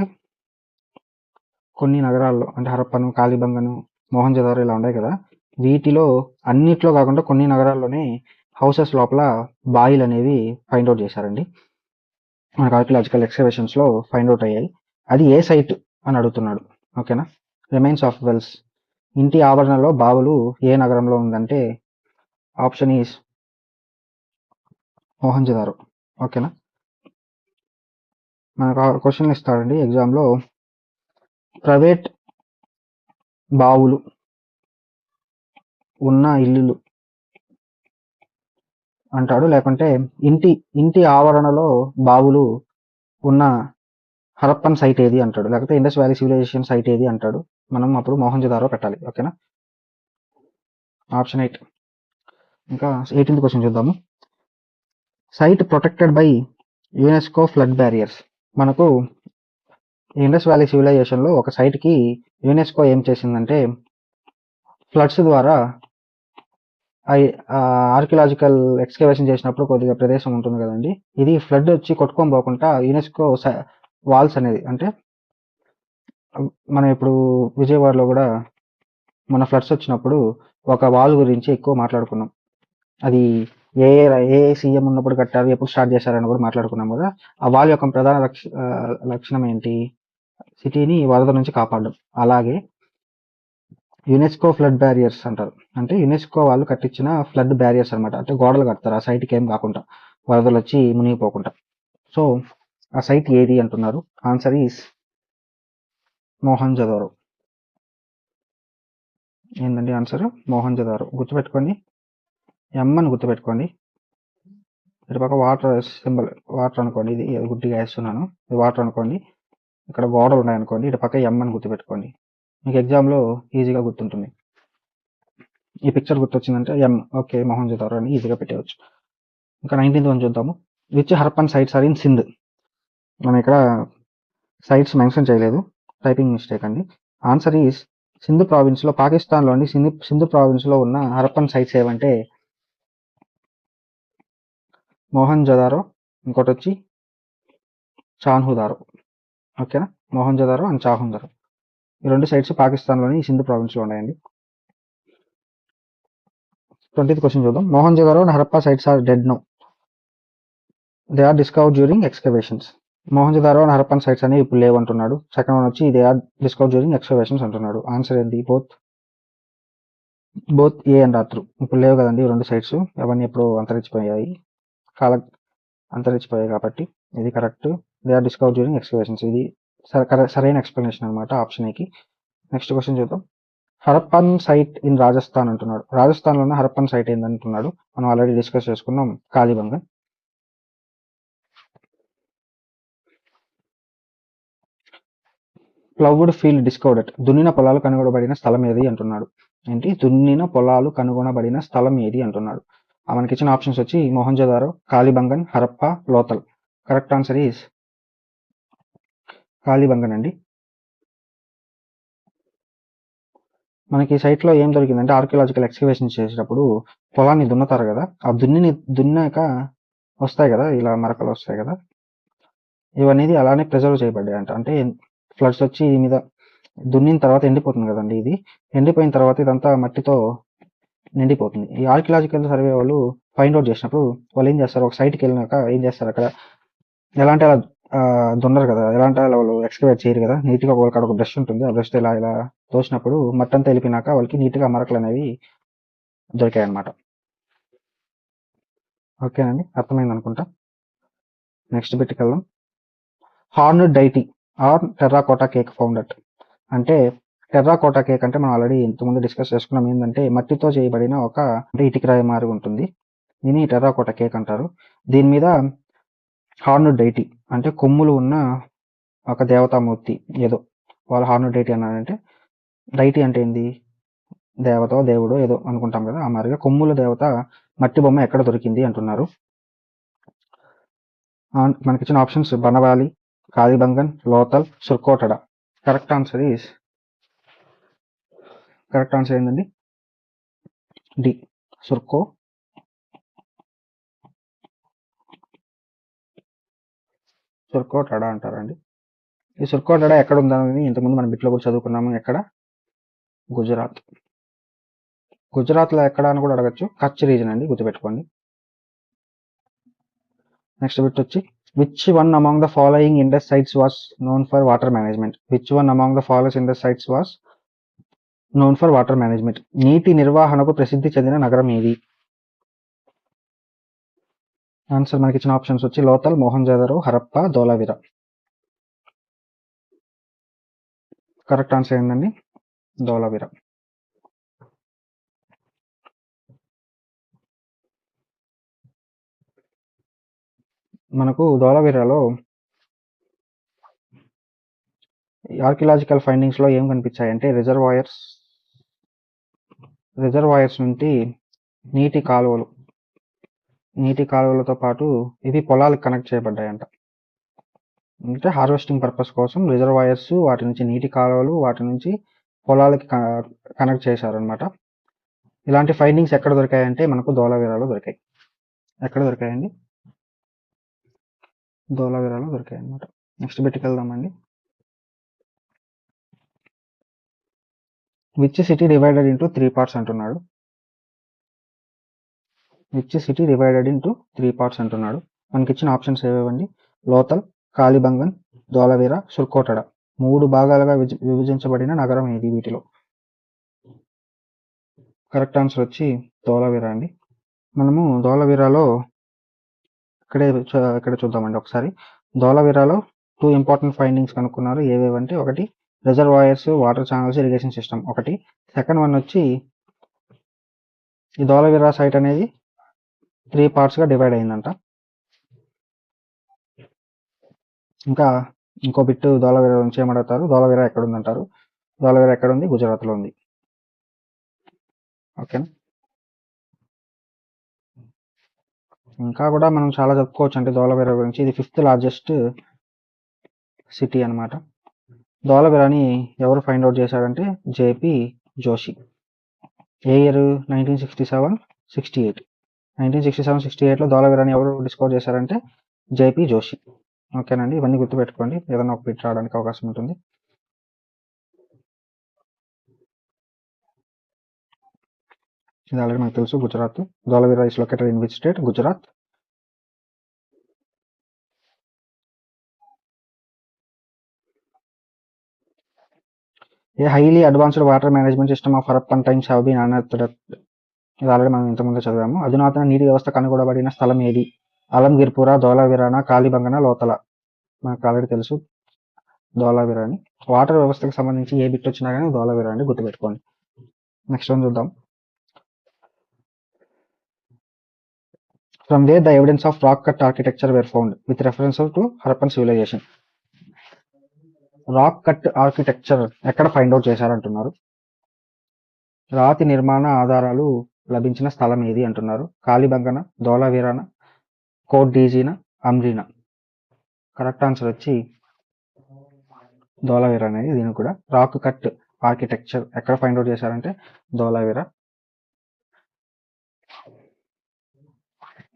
హరప్పను, కాళీబంగను, మోహన్జదారో ఇలా ఉన్నాయి కదా, వీటిలో అన్నిట్లో కాకుండా కొన్ని నగరాల్లోనే హౌసెస్ లోపల బాయిలు అనేవి ఫైండ్ అవుట్ చేశారండి. మనకు ఆర్కియలాజికల్ ఎక్స్కవేషన్స్లో ఫైండ్ అవుట్ అయ్యాయి. అది ఏ సైట్ అని అడుగుతున్నాడు. ఓకేనా. రిమైన్స్ ఆఫ్ వెల్స్, ఇంటి ఆవరణలో బావులు ఏ నగరంలో ఉందంటే ఆప్షన్ ఈస్ మోహన్జదారో. ఓకేనా. మనకు క్వశ్చన్ ఇస్తాడండి ఎగ్జామ్లో, ప్రైవేట్ బావులు ఉన్న ఇల్లులు అంటాడు, లేకుంటే ఇంటి ఆవరణలో బావులు ఉన్న హరప్పన్ సైట్ ఏది అంటాడు, లేకపోతే ఇండస్ వ్యాలీ సివిలైజేషన్ సైట్ ఏది అంటాడు. మనం అప్పుడు మోహన్జదారో పెట్టాలి. ఓకేనా. ఆప్షన్ 8. ఇంకా 18th క్వశ్చన్ చూద్దాము. Site protected by UNESCO flood barriers. మనకు ఇండస్ వ్యాలీ సివిలైజేషన్లో ఒక సైట్కి యునెస్కో ఏం చేసిందంటే ఫ్లడ్స్ ద్వారా ఆర్కియలాజికల్ ఎక్స్కవేషన్ చేసినప్పుడు కొద్దిగా ప్రదేశం ఉంటుంది కదండి, ఇది ఫ్లడ్ వచ్చి కొట్టుకొని పోకుండా యునెస్కో వాల్స్ అనేది, అంటే మనం ఇప్పుడు విజయవాడలో కూడా మన ఫ్లడ్స్ వచ్చినప్పుడు ఒక వాల్ గురించి ఎక్కువ మాట్లాడుకున్నాం. అది ఏ సీఎం ఉన్నప్పుడు కట్టారు, ఎప్పుడు స్టార్ట్ చేశారని కూడా మాట్లాడుకున్నాం కదా. ఆ వాల్ యొక్క ప్రధాన లక్షణం ఏంటి? సిటీని వరద నుంచి కాపాడడం. అలాగే యునెస్కో ఫ్లడ్ బ్యారియర్స్ అంటారు, అంటే యునెస్కో వాళ్ళు కట్టించిన ఫ్లడ్ బ్యారియర్స్ అనమాట. అంటే గోడలు కడతారు ఆ సైట్కి ఏం కాకుండా, వరదలు వచ్చి మునిగిపోకుండా. సో ఆ సైట్ ఏది అంటున్నారు. Answer is Mohenjodaro. ఏంటండి ఆన్సర్? మోహన్జదారో. గుర్తుపెట్టుకోండి, ఎమ్ అని గుర్తుపెట్టుకోండి. ఇటు పక్క వాటర్ సింబల్, వాటర్ అనుకోండి, ఇది గుడ్డిగా వేస్తున్నాను, ఇది వాటర్ అనుకోండి. ఇక్కడ గోడలు ఉన్నాయనుకోండి, ఇటు పక్క ఎమ్ అని గుర్తుపెట్టుకోండి. మీకు ఎగ్జామ్లో ఈజీగా గుర్తుంటుంది. ఈ పిక్చర్ గుర్తొచ్చిందంటే ఎం, ఓకే మోహన్జదారో అని ఈజీగా పెట్టవచ్చు. ఇంకా 19th వన్ చూద్దాము. Which Harappan sites are in Sindh. మనం ఇక్కడ సైట్స్ మెన్షన్ చేయలేదు, టైపింగ్ మిస్టేక్ అండి. ఆన్సర్ ఈస్ సింధు ప్రావిన్స్లో, పాకిస్తాన్లోని సింధు ప్రావిన్స్లో ఉన్న హరప్పన్ సైట్స్ ఏవంటే మోహన్జదారో, ఇంకోటి వచ్చి చాన్హుదారో. ఓకేనా. మోహన్జదారో అండ్ చాన్హుదారో, ఈ రెండు సైట్స్ పాకిస్తాన్లోని సింధు ప్రావిన్స్లో ఉన్నాయండి. 20th క్వశ్చన్ చూద్దాం. Mohenjodaro and Harappa sites are dead now, they are discovered during excavations. Mohenjodaro and Harappan sites అనేవి ఇప్పుడు లేవంటున్నాడు. సెకండ్ వన్ వచ్చి they are discovered during excavations అంటున్నాడు. ఆన్సర్ ఏంటి? Both A and R. ఇప్పుడు లేవు కదండి రెండు సైట్స్, అవన్నీ ఎప్పుడు అంతరించిపోయాయి, అంతరించిపోయాయి కాబట్టి ఇది correct. They are discovered during excavations, ఇది సరైన ఎక్స్ప్లెనేషన్ అనమాట ఆప్షన్ ఏకి. నెక్స్ట్ క్వశ్చన్ చూద్దాం. హరప్పన్ సైట్ ఇన్ రాజస్థాన్ అంటున్నాడు. రాజస్థాన్లో ఉన్న హరప్పన్ సైట్ ఏందంటున్నాడు. మనం ఆల్రెడీ డిస్కస్ చేసుకున్నాం, కాళీబంగన్. ప్లవ్డ్ ఫీల్డ్ డిస్కవర్డ్, దున్నిన పొలాలు కనుగొనబడిన స్థలం ఏది అంటున్నాడు. ఏంటి? దున్నిన పొలాలు కనుగొనబడిన స్థలం ఏది అంటున్నాడు. మనకి ఇచ్చిన ఆప్షన్స్ వచ్చి Mohenjodaro, Kalibangan, Harappa, Lothal. Correct answer is Kalibangan అండి. మనకి ఈ సైట్లో ఏం దొరికిందంటే ఆర్కియలాజికల్ ఎక్స్కవేషన్ చేసేటప్పుడు పొలాన్ని దున్నుతారు కదా, ఆ దున్నాక వస్తాయి కదా, ఇలా మరకలు వస్తాయి కదా, ఇవన్నీ అలానే ప్రిజర్వ్ చేయబడ్డాయి అంట. అంటే ఫ్లడ్స్ వచ్చి ఈ మీద దున్నిన తర్వాత ఎండిపోతుంది కదండి, ఇది ఎండిపోయిన తర్వాత ఇదంతా మట్టితో నిండిపోతుంది. ఈ ఆర్కియలాజికల్ సర్వే వాళ్ళు ఫైండ్ అవుట్ చేసినప్పుడు వాళ్ళు ఏం చేస్తారు, ఒక సైట్కి వెళ్ళినాక ఏం చేస్తారు, అక్కడ ఎలాంటి అలా దున్నరు కదా, ఎలాంటి వాళ్ళు ఎక్స్కవేట్ చేయరు కదా, నీట్గా వాళ్ళకి ఒక బ్రష్ ఉంటుంది, ఆ బ్రష్తో ఇలా ఇలా తోసినప్పుడు మట్టి అంతా వెళ్ళిపోయినాక వాళ్ళకి నీట్గా మరకలు అనేవి దొరికాయి అన్నమాట. ఓకేనండి, అర్థమైంది అనుకుంటా. నెక్స్ట్ బిట్కి వెళ్దాం. Horned deity or terracotta cake founder. అంటే టెర్రాకోటా కేక్ అంటే మనం ఆల్రెడీ ఇంతకుముందు డిస్కస్ చేసుకున్నాం, ఏంటంటే మట్టితో చేయబడిన ఒక అంటే ఇటుకరాయి మారి ఉంటుంది, దీన్ని టెర్రాకోటా కేక్ అంటారు. దీని మీద హార్న్డ్ డైటీ అంటే కొమ్ములు ఉన్న ఒక దేవతామూర్తి, ఏదో వాళ్ళు హార్న్డ్ డైటీ అన్నారంటే, డైటీ అంటే ఏంది, దేవత దేవుడు ఏదో అనుకుంటాం కదా, ఆ మాదిరిగా కొమ్ముల దేవత మట్టి బొమ్మ ఎక్కడ దొరికింది అంటున్నారు. మనకి ఇచ్చిన options Banawali, Kalibangan, Lothal, Surkotada. Correct answer ఏంటండి, డి, సుర్కోటడ అంటారండి. ఈ సుర్కోటడ ఎక్కడ ఉందని ఇంతకుముందు మనం బిట్లో కూడా చదువుకున్నాము, ఎక్కడ, గుజరాత్లో ఎక్కడ అని కూడా అడగచ్చు, కచ్ రీజన్ అండి, గుర్తుపెట్టుకోండి. నెక్స్ట్ బిట్ వచ్చి which one among the following Indus sites was known for water management. Which one among the follows Indus sites was known for water management. నీటి నిర్వహణకు ప్రసిద్ధి చెందిన నగరం ఏది? ఆన్సర్ మనకి ఇచ్చిన ఆప్షన్స్ వచ్చి లోతల్, మోహన్జాదరో, హరప్ప, ధోలావిరా. కరెక్ట్ ఆన్సర్ ఏంటండి, ధోలావిరా. మనకు ధోలావిరాలో ఆర్కియలాజికల్ ఫైండింగ్స్ లో ఏం కనిపించాయి అంటే రిజర్వాయర్స్ నుండి నీటి కాలువలతో పాటు ఇవి పొలాలకు కనెక్ట్ చేయబడ్డాయంట. అంటే హార్వెస్టింగ్ పర్పస్ కోసం రిజర్వాయర్స్, వాటి నుంచి నీటి కాలువలు, వాటి నుంచి పొలాలకి కనెక్ట్ చేశారనమాట. ఇలాంటి ఫైండింగ్స్ ఎక్కడ దొరికాయంటే మనకు ధోలావిరాలో దొరికాయి. ఎక్కడ దొరికాయండి, ధోలావిరాలో దొరికాయి అనమాట. నెక్స్ట్ బిట్కి వెళ్దామండి. Which city divided into 3 parts అంటున్నాడు. Which city divided into 3 parts అంటున్నాడు. మనకి ఇచ్చిన ఆప్షన్స్ ఏవేవండి, లోతల్, కాళీబంగన్, ధోలావిరా, సుర్కోటడ. 3 భాగాలుగా విభజించబడిన నగరం ఏది వీటిలో? కరెక్ట్ ఆన్సర్ వచ్చి ధోలావిరా అండి. మనము ధోలావిరాలో ఇక్కడ చూద్దామండి ఒకసారి. ధోలావిరాలో 2 ఇంపార్టెంట్ ఫైండింగ్స్ కనుక్కున్నారు, ఏవేవంటే ఒకటి reservoirs, water channels, irrigation system ఒకటి. సెకండ్ వన్ వచ్చి ఈ ధోలావిరా సైట్ అనేది 3 partsగా డివైడ్ అయిందంట. ఇంకా ఇంకో బిట్ ధోలావిరా నుంచి ఏమడుగుతారు, ధోలావిరా ఎక్కడ ఉందంటారు. ధోలావిరా ఎక్కడ ఉంది, గుజరాత్లో ఉంది. ఓకేనా, ఇంకా కూడా మనం చాలా చెప్పుకోవచ్చు అంటే ధోలావిరా గురించి. ఇది 5th లార్జెస్ట్ సిటీ అనమాట. ధోలావిరాని ఎవరు ఫైండ్ అవుట్ చేశారంటే జేపీ జోషి. ఏ ఇయర్, 1967-68. 1967-68లో ధోలావిరాని ఎవరు డిస్కవర్ చేశారంటే జేపీ జోషి. ఓకేనండి, ఇవన్నీ గుర్తుపెట్టుకోండి, ఏదైనా ఒక బిట్ రావడానికి అవకాశం ఉంటుంది. ఇది ఆల్రెడీ మనకు తెలుసు, Gujarat. Dholavira is located in which state, Gujarat. A highly advanced water management system of Harappan times have been unearthed. ఇది ఆల్రెడీ మనం ఇంతకుముందు చదివాము. అధునాతన నీటి వ్యవస్థ కనుగొనబడిన స్థలం ఏది? అలంగిర్పుర, ధోలావిరానా, కాళీబంగన, లోతల. మనకు ఆల్రెడీ తెలుసు ధోలావిరా అని. వాటర్ వ్యవస్థకు సంబంధించి ఏ బిట్ వచ్చినా కానీ ధోలావిరా అని గుర్తుపెట్టుకోండి. నెక్స్ట్ వన్ చూద్దాం. From where the evidence of rock cut architecture were found with reference to Harappan civilization. Rock cut architecture ఎక్కడ ఫైండ్ అవుట్ చేశారంటున్నారు. రాతి నిర్మాణ ఆధారాలు లభించిన స్థలం ఏది అంటున్నారు. కాళీబంగన, ధోలావిరానా, కోట్ డీజీనా, అమ్రీనా. కరెక్ట్ ఆన్సర్ వచ్చి ధోలావిరా అనేది. దీనికి కూడా రాక్ కట్ ఆర్కిటెక్చర్ ఎక్కడ ఫైండ్ అవుట్ చేశారంటే Dholavira.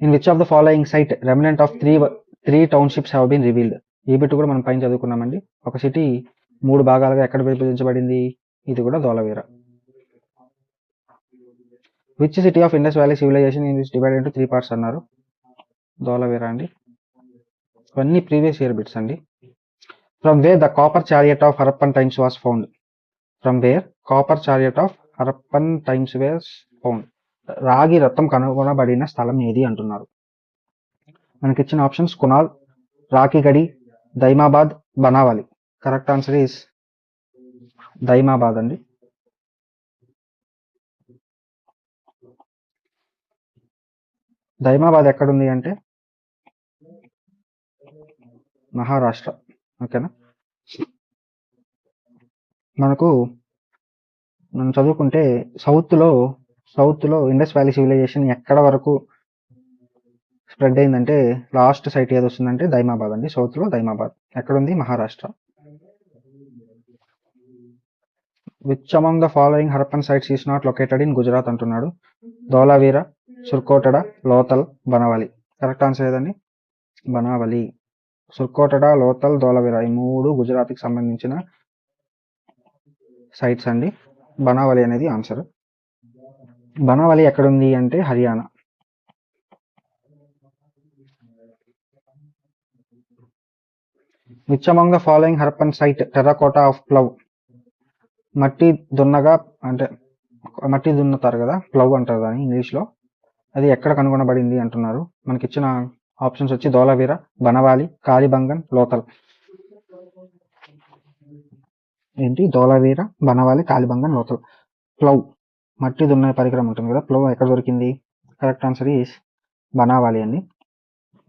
In which of the following site remnant of three townships have been revealed. ఈ బిట్ కూడా మనం పైన చదువుకున్నామండి. ఒక సిటీ 3 భాగాలుగా ఎక్కడ విభజించబడింది, ఇది కూడా Dholavira. Which city of Indus valley civilization in which divided into 3 parts అన్నారు, ధోలావీరా అండి. ఇవన్నీ ప్రీవియస్ ఇయర్ బిట్స్ అండి. From where the copper chariot of Harappan times was found. From where copper chariot of Harappan times was found. రాగి రథం కనుగొనబడిన స్థలం ఏది అంటున్నారు. మనకి ఇచ్చిన options Kunal, Rakhigarhi, Daimabad, Banawali. Correct answer is Daimabad అండి. దైమాబాద్ ఎక్కడుంది అంటే మహారాష్ట్ర. ఓకేనా. మనం చదువుకుంటే సౌత్లో ఇండస్ వ్యాలీ సివిలైజేషన్ ఎక్కడ వరకు స్ప్రెడ్ అయిందంటే లాస్ట్ సైట్ ఏది వస్తుందంటే దైమాబాద్ అండి. సౌత్లో దైమాబాద్ ఎక్కడుంది, Maharashtra. Which among the following Harappan sites is not located in Gujarat అంటున్నాడు. ధోలావీరా, సుర్కోటడ, లోతల్, బనావలి. కరెక్ట్ ఆన్సర్ ఏదండి, బనావలి. సుర్కోటడ, లోతల్, ధోలావీరా ఈ 3 గుజరాత్కి సంబంధించిన సైట్స్ అండి. బనావలి అనేది ఆన్సర్. బనావలి ఎక్కడుంది అంటే Haryana. Which among the following Harappan site terracotta of plough. మట్టి దున్నుతారు కదా, ప్లవ్ అంటారు దాన్ని ఇంగ్లీష్లో. అది ఎక్కడ కనుగొనబడింది అంటున్నారు. మనకి ఇచ్చిన ఆప్షన్స్ వచ్చి ధోలావీరా, బనవాలి, కాలిబంగన్, లోతల్. ఏంటి, ధోలావీరా, బనవాలి, కాలిబంగన్, లోతల్. ప్లవ్ మట్టి దున్నే పరికరం ఉంటుంది కదా, ప్లవ్ ఎక్కడ దొరికింది. కరెక్ట్ ఆన్సర్ ఈస్ బనావాలి అండి.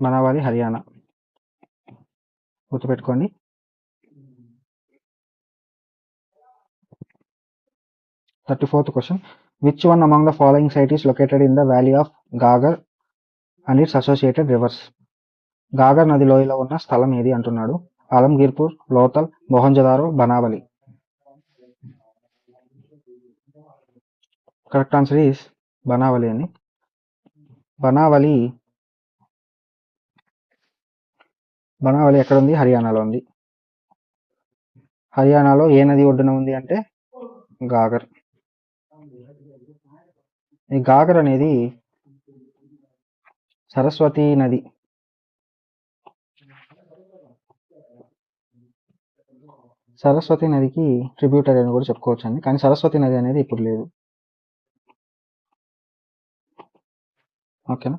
బనావాలి హర్యానా, గుర్తుపెట్టుకోండి. Thirty fourth question. Which one among the following site is located in the valley of Ghaggar and its associated rivers. Ghaggar నది లోయలో ఉన్న స్థలం ఏది అంటున్నాడు. Alamgirpur, Lothal, Mohenjodaro, Banawali. Correct answer is Banawali అండి. బనావలి ఎక్కడ ఉంది, హర్యానాలో ఉంది. హర్యానాలో ఏ నది ఒడ్డున ఉంది అంటే గాగర్. ఈ గాగర్ అనేది సరస్వతి నదికి ట్రిబ్యూటరీ అని కూడా చెప్పుకోవచ్చు అండి. కానీ సరస్వతి నది అనేది ఇప్పుడు లేదు. ఓకేనా.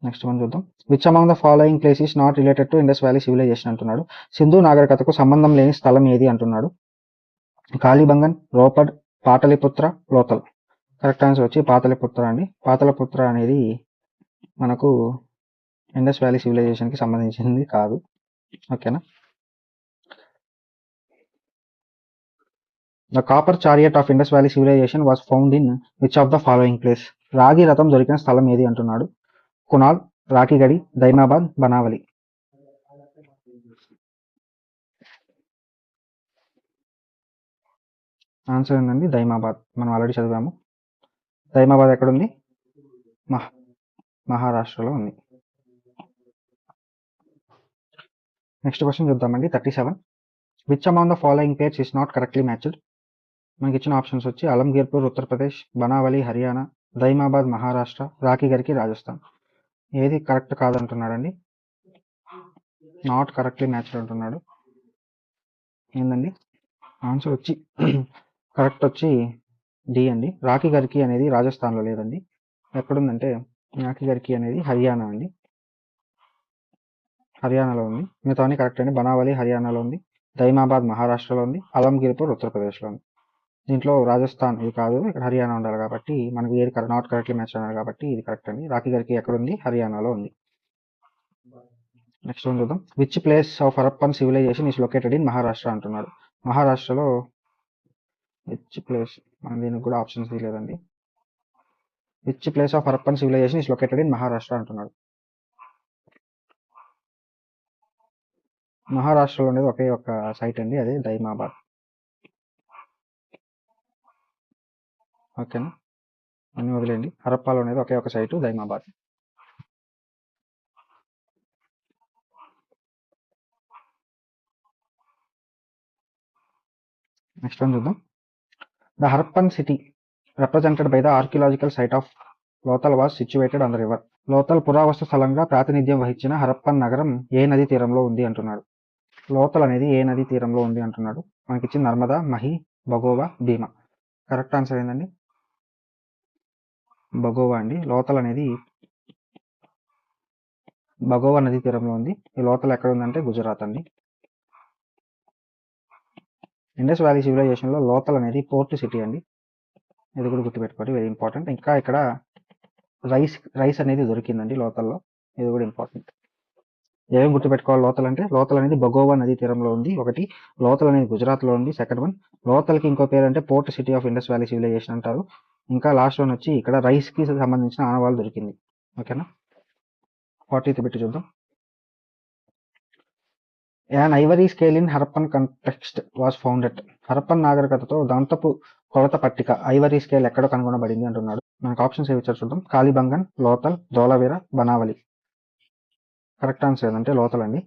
నెక్స్ట్ మనం చూద్దాం. Which among the following place is not related to Indus valley civilization అంటున్నాడు. సింధు నాగరికతకు సంబంధం లేని స్థలం ఏది అంటున్నాడు. కాలిబంగన్, రోపడ్, పాటలిపుత్ర, లోతల్. కరెక్ట్ ఆన్సర్ వచ్చి పాటలిపుత్ర అండి. పాటలిపుత్ర అనేది మనకు ఇండస్ వ్యాలీ సివిలైజేషన్కి సంబంధించింది కాదు. ఓకేనా. The copper chariot of Indus valley civilization was found in which of the following place. రాగి రథం దొరికిన స్థలం ఏది అంటున్నాడు. కునాల్, రాకిగడి, దైమాబాద్, బనావలి. ఆన్సర్ ఏంటండి, దైమాబాద్. మనం ఆల్రెడీ చదివాము. దైమాబాద్ ఎక్కడుంది, మహారాష్ట్రలో ఉంది. నెక్స్ట్ క్వశ్చన్ చూద్దామండి. 37. Which among the following pairs is not correctly matched. మనకి ఇచ్చిన ఆప్షన్స్ వచ్చి అలంగీర్పూర్ ఉత్తరప్రదేశ్, బనావలి హర్యానా, దైమాబాద్ మహారాష్ట్ర, రాకిగరికి రాజస్థాన్. ఏది కరెక్ట్ కాదంటున్నాడండి, నాట్ కరెక్ట్లీ మ్యాచ్డ్ అంటున్నాడు. ఏందండి ఆన్సర్ వచ్చి కరెక్ట్ వచ్చి డి అండి. రాకిగరికి అనేది రాజస్థాన్లో లేదండి. ఎక్కడుందంటే రాకిగరికి అనేది హర్యానా అండి. హర్యానాలో ఉంది. మిగతావన్నీ కరెక్ట్ అండి. బనావలి హర్యానాలో ఉంది, దైమాబాద్ మహారాష్ట్రలో ఉంది, అలంగీర్పూర్ ఉత్తరప్రదేశ్లో ఉంది. దీంట్లో రాజస్థాన్ ఇది కాదు, ఇక్కడ హర్యానా ఉండాలి కాబట్టి మనకి ఏది నాట్ కరెక్ట్లీ మ్యాచ్ అన్నారు కాబట్టి ఇది కరెక్ట్ అండి. రాకిగరికి ఎక్కడ ఉంది, హర్యానాలో ఉంది. నెక్స్ట్ వన్ చూద్దాం. Which place of Harappan civilization is located in Maharashtra అంటున్నాడు. మహారాష్ట్రలో విచ్ ప్లేస్, మనం దీనికి కూడా ఆప్షన్స్ తీయలేదండి. Which place of Harappan civilization is located in Maharashtra అంటున్నాడు. మహారాష్ట్రలో ఉండేది ఒకే ఒక సైట్ అండి, అదే దైమాబాద్. ఓకేనా, అన్ని వదిలేండి. హరప్పాలో అనేది ఒకే ఒక సైటు దైమాబాద్. నెక్స్ట్ వన్ చూద్దాం. The Harappan city represented by the archaeological site of Lothal was situated on the river. Lothal పురావస్తు స్థలంగా ప్రాతినిధ్యం వహించిన హరప్పన్ నగరం ఏ నదీ తీరంలో ఉంది అంటున్నాడు. లోథల్ అనేది ఏ నదీ తీరంలో ఉంది అంటున్నాడు. మనకి ఇచ్చిన నర్మదా, మహి, బగోవా, భీమా. కరెక్ట్ ఆన్సర్ ఏంటండి? బగోవా అండి. లోథల్ అనేది బగోవా నదీ తీరంలో ఉంది. ఈ లోథల్ ఎక్కడ ఉందంటే గుజరాత్ అండి. ఇండస్ వ్యాలీ సివిలైజేషన్లో లోథల్ అనేది పోర్ట్ సిటీ అండి. ఇది కూడా గుర్తుపెట్టుకోండి, వెరీ ఇంపార్టెంట్. ఇంకా ఇక్కడ రైస్ అనేది దొరికిందండి లోథల్లో, ఇది కూడా ఇంపార్టెంట్. ఏం గుర్తుపెట్టుకోవాలి లోథల్ అంటే? లోథల్ అనేది బగోవా నదీ తీరంలో ఉంది ఒకటి. లోథల్ అనేది గుజరాత్లో ఉంది సెకండ్ వన్. లోథల్కి ఇంకో పేరు అంటే port city of Indus valley civilization అంటారు. ఇంకా లాస్ట్ వన్ వచ్చి ఇక్కడ రైస్కి సంబంధించిన ఆనవాళ్ళు దొరికింది. ఓకేనా, 40th పెట్టి చూద్దాం. An ivory scale in Harappan context was found at. Harappan నాగరికతతో దంతపు కొలత పట్టిక ఐవరీ స్కేల్ ఎక్కడ కనుగొనబడింది అంటున్నాడు. మనకు ఆప్షన్స్ ఏవి ఇచ్చారు చూద్దాం. కాలిబంగన్, లోథల్, ధోలవీర, బనావలి. కరెక్ట్ ఆన్సర్ ఏదంటే లోథల్ అండి.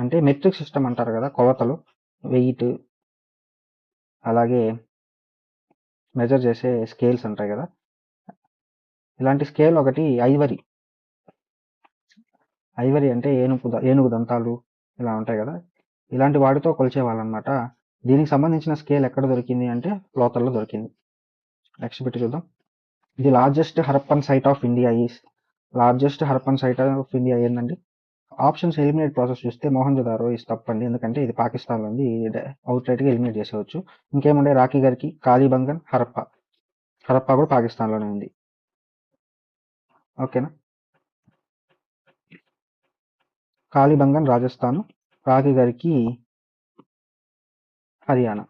అంటే మెట్రిక్ సిస్టమ్ అంటారు కదా, కొలతలు, వెయిట్, అలాగే మెజర్ చేసే స్కేల్స్ ఉంటాయి కదా, ఇలాంటి స్కేల్ ఒకటి ఐవరీ. ఐవరీ అంటే ఏనుగు దంతాలు ఇలా ఉంటాయి కదా, ఇలాంటి వాటితో కొలిచేవాళ్ళు అనమాట. దీనికి సంబంధించిన స్కేల్ ఎక్కడ దొరికింది అంటే లోథల్లో దొరికింది. నెక్స్ట్ పెట్టి చూద్దాం. The largest Harappan site of India is. Largest Harappan site of India ఏంటండి? ఆప్షన్స్ ఎలిమినేట్ ప్రాసెస్ చూస్తే మోహన్జోదారో ఇది తప్పండి, ఎందుకంటే ఇది పాకిస్తాన్లో ఉంది, అవుట్ రైట్గా ఎలిమినేట్ చేసేవచ్చు. ఇంకేముండే రాఖీ గర్కి, కాళీబంగన్, హరప్పా కూడా పాకిస్తాన్లోనే ఉంది. ఓకేనా, కాళీబంగన్ రాజస్థాన్, రాఖీ గర్కి హర్యానా.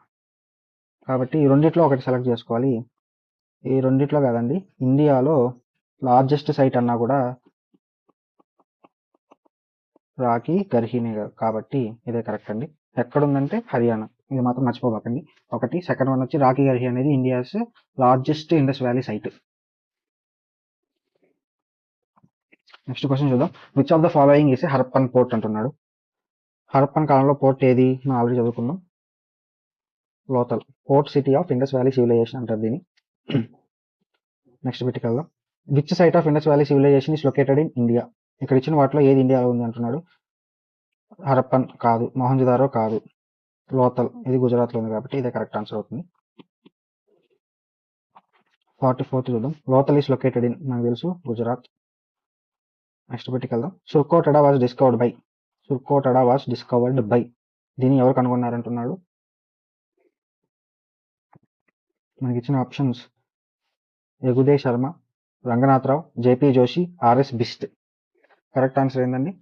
కాబట్టి ఈ రెండిట్లో ఒకటి సెలెక్ట్ చేసుకోవాలి. ఈ రెండిట్లో కాదండి, ఇండియాలో లార్జెస్ట్ సైట్ అన్నా కూడా రాఖీ గర్హినే కాబట్టి ఇదే కరెక్ట్ అండి. ఎక్కడుందంటే హర్యానా, ఇది మాత్రం మర్చిపోబాకండి. ఒకటి. సెకండ్ వన్ వచ్చి రాఖీ గర్హి అనేది India's largest Indus valley site. Next question చూద్దాం. Which of the following is Harappan port అంటున్నాడు. హరప్పన్ కాలంలో పోర్ట్ ఏది? మనం ఆల్రెడీ చదువుకున్నాం, Lothal. Port city of Indus valley civilization అంటారు దీన్ని. నెక్స్ట్ బిట్కి వెళ్దాం. Which site of Indus valley civilization is located in India. ఇక్కడ ఇచ్చిన వాటిలో ఏది ఇండియాలో ఉంది అంటున్నాడు. హరప్పన్ కాదు, మోహన్జోదారో కాదు, లోథల్. ఇది గుజరాత్లో ఉంది కాబట్టి ఇదే కరెక్ట్ ఆన్సర్ అవుతుంది. 44th చూద్దాం. లోథల్ ఈస్ లొకేటెడ్ ఇన్, మనకు తెలుసు, గుజరాత్. నెక్స్ట్ బిట్కి వెళ్దాం. Surkotada was discovered by. Surkotada was discovered by, దీన్ని ఎవరు కనుగొన్నారంటున్నాడు. మనకి ఇచ్చిన ఆప్షన్స్ యగుదే Sharma, Ranganatha Rao, JP Joshi, RS Bisht. Correct answer ఏంటండి?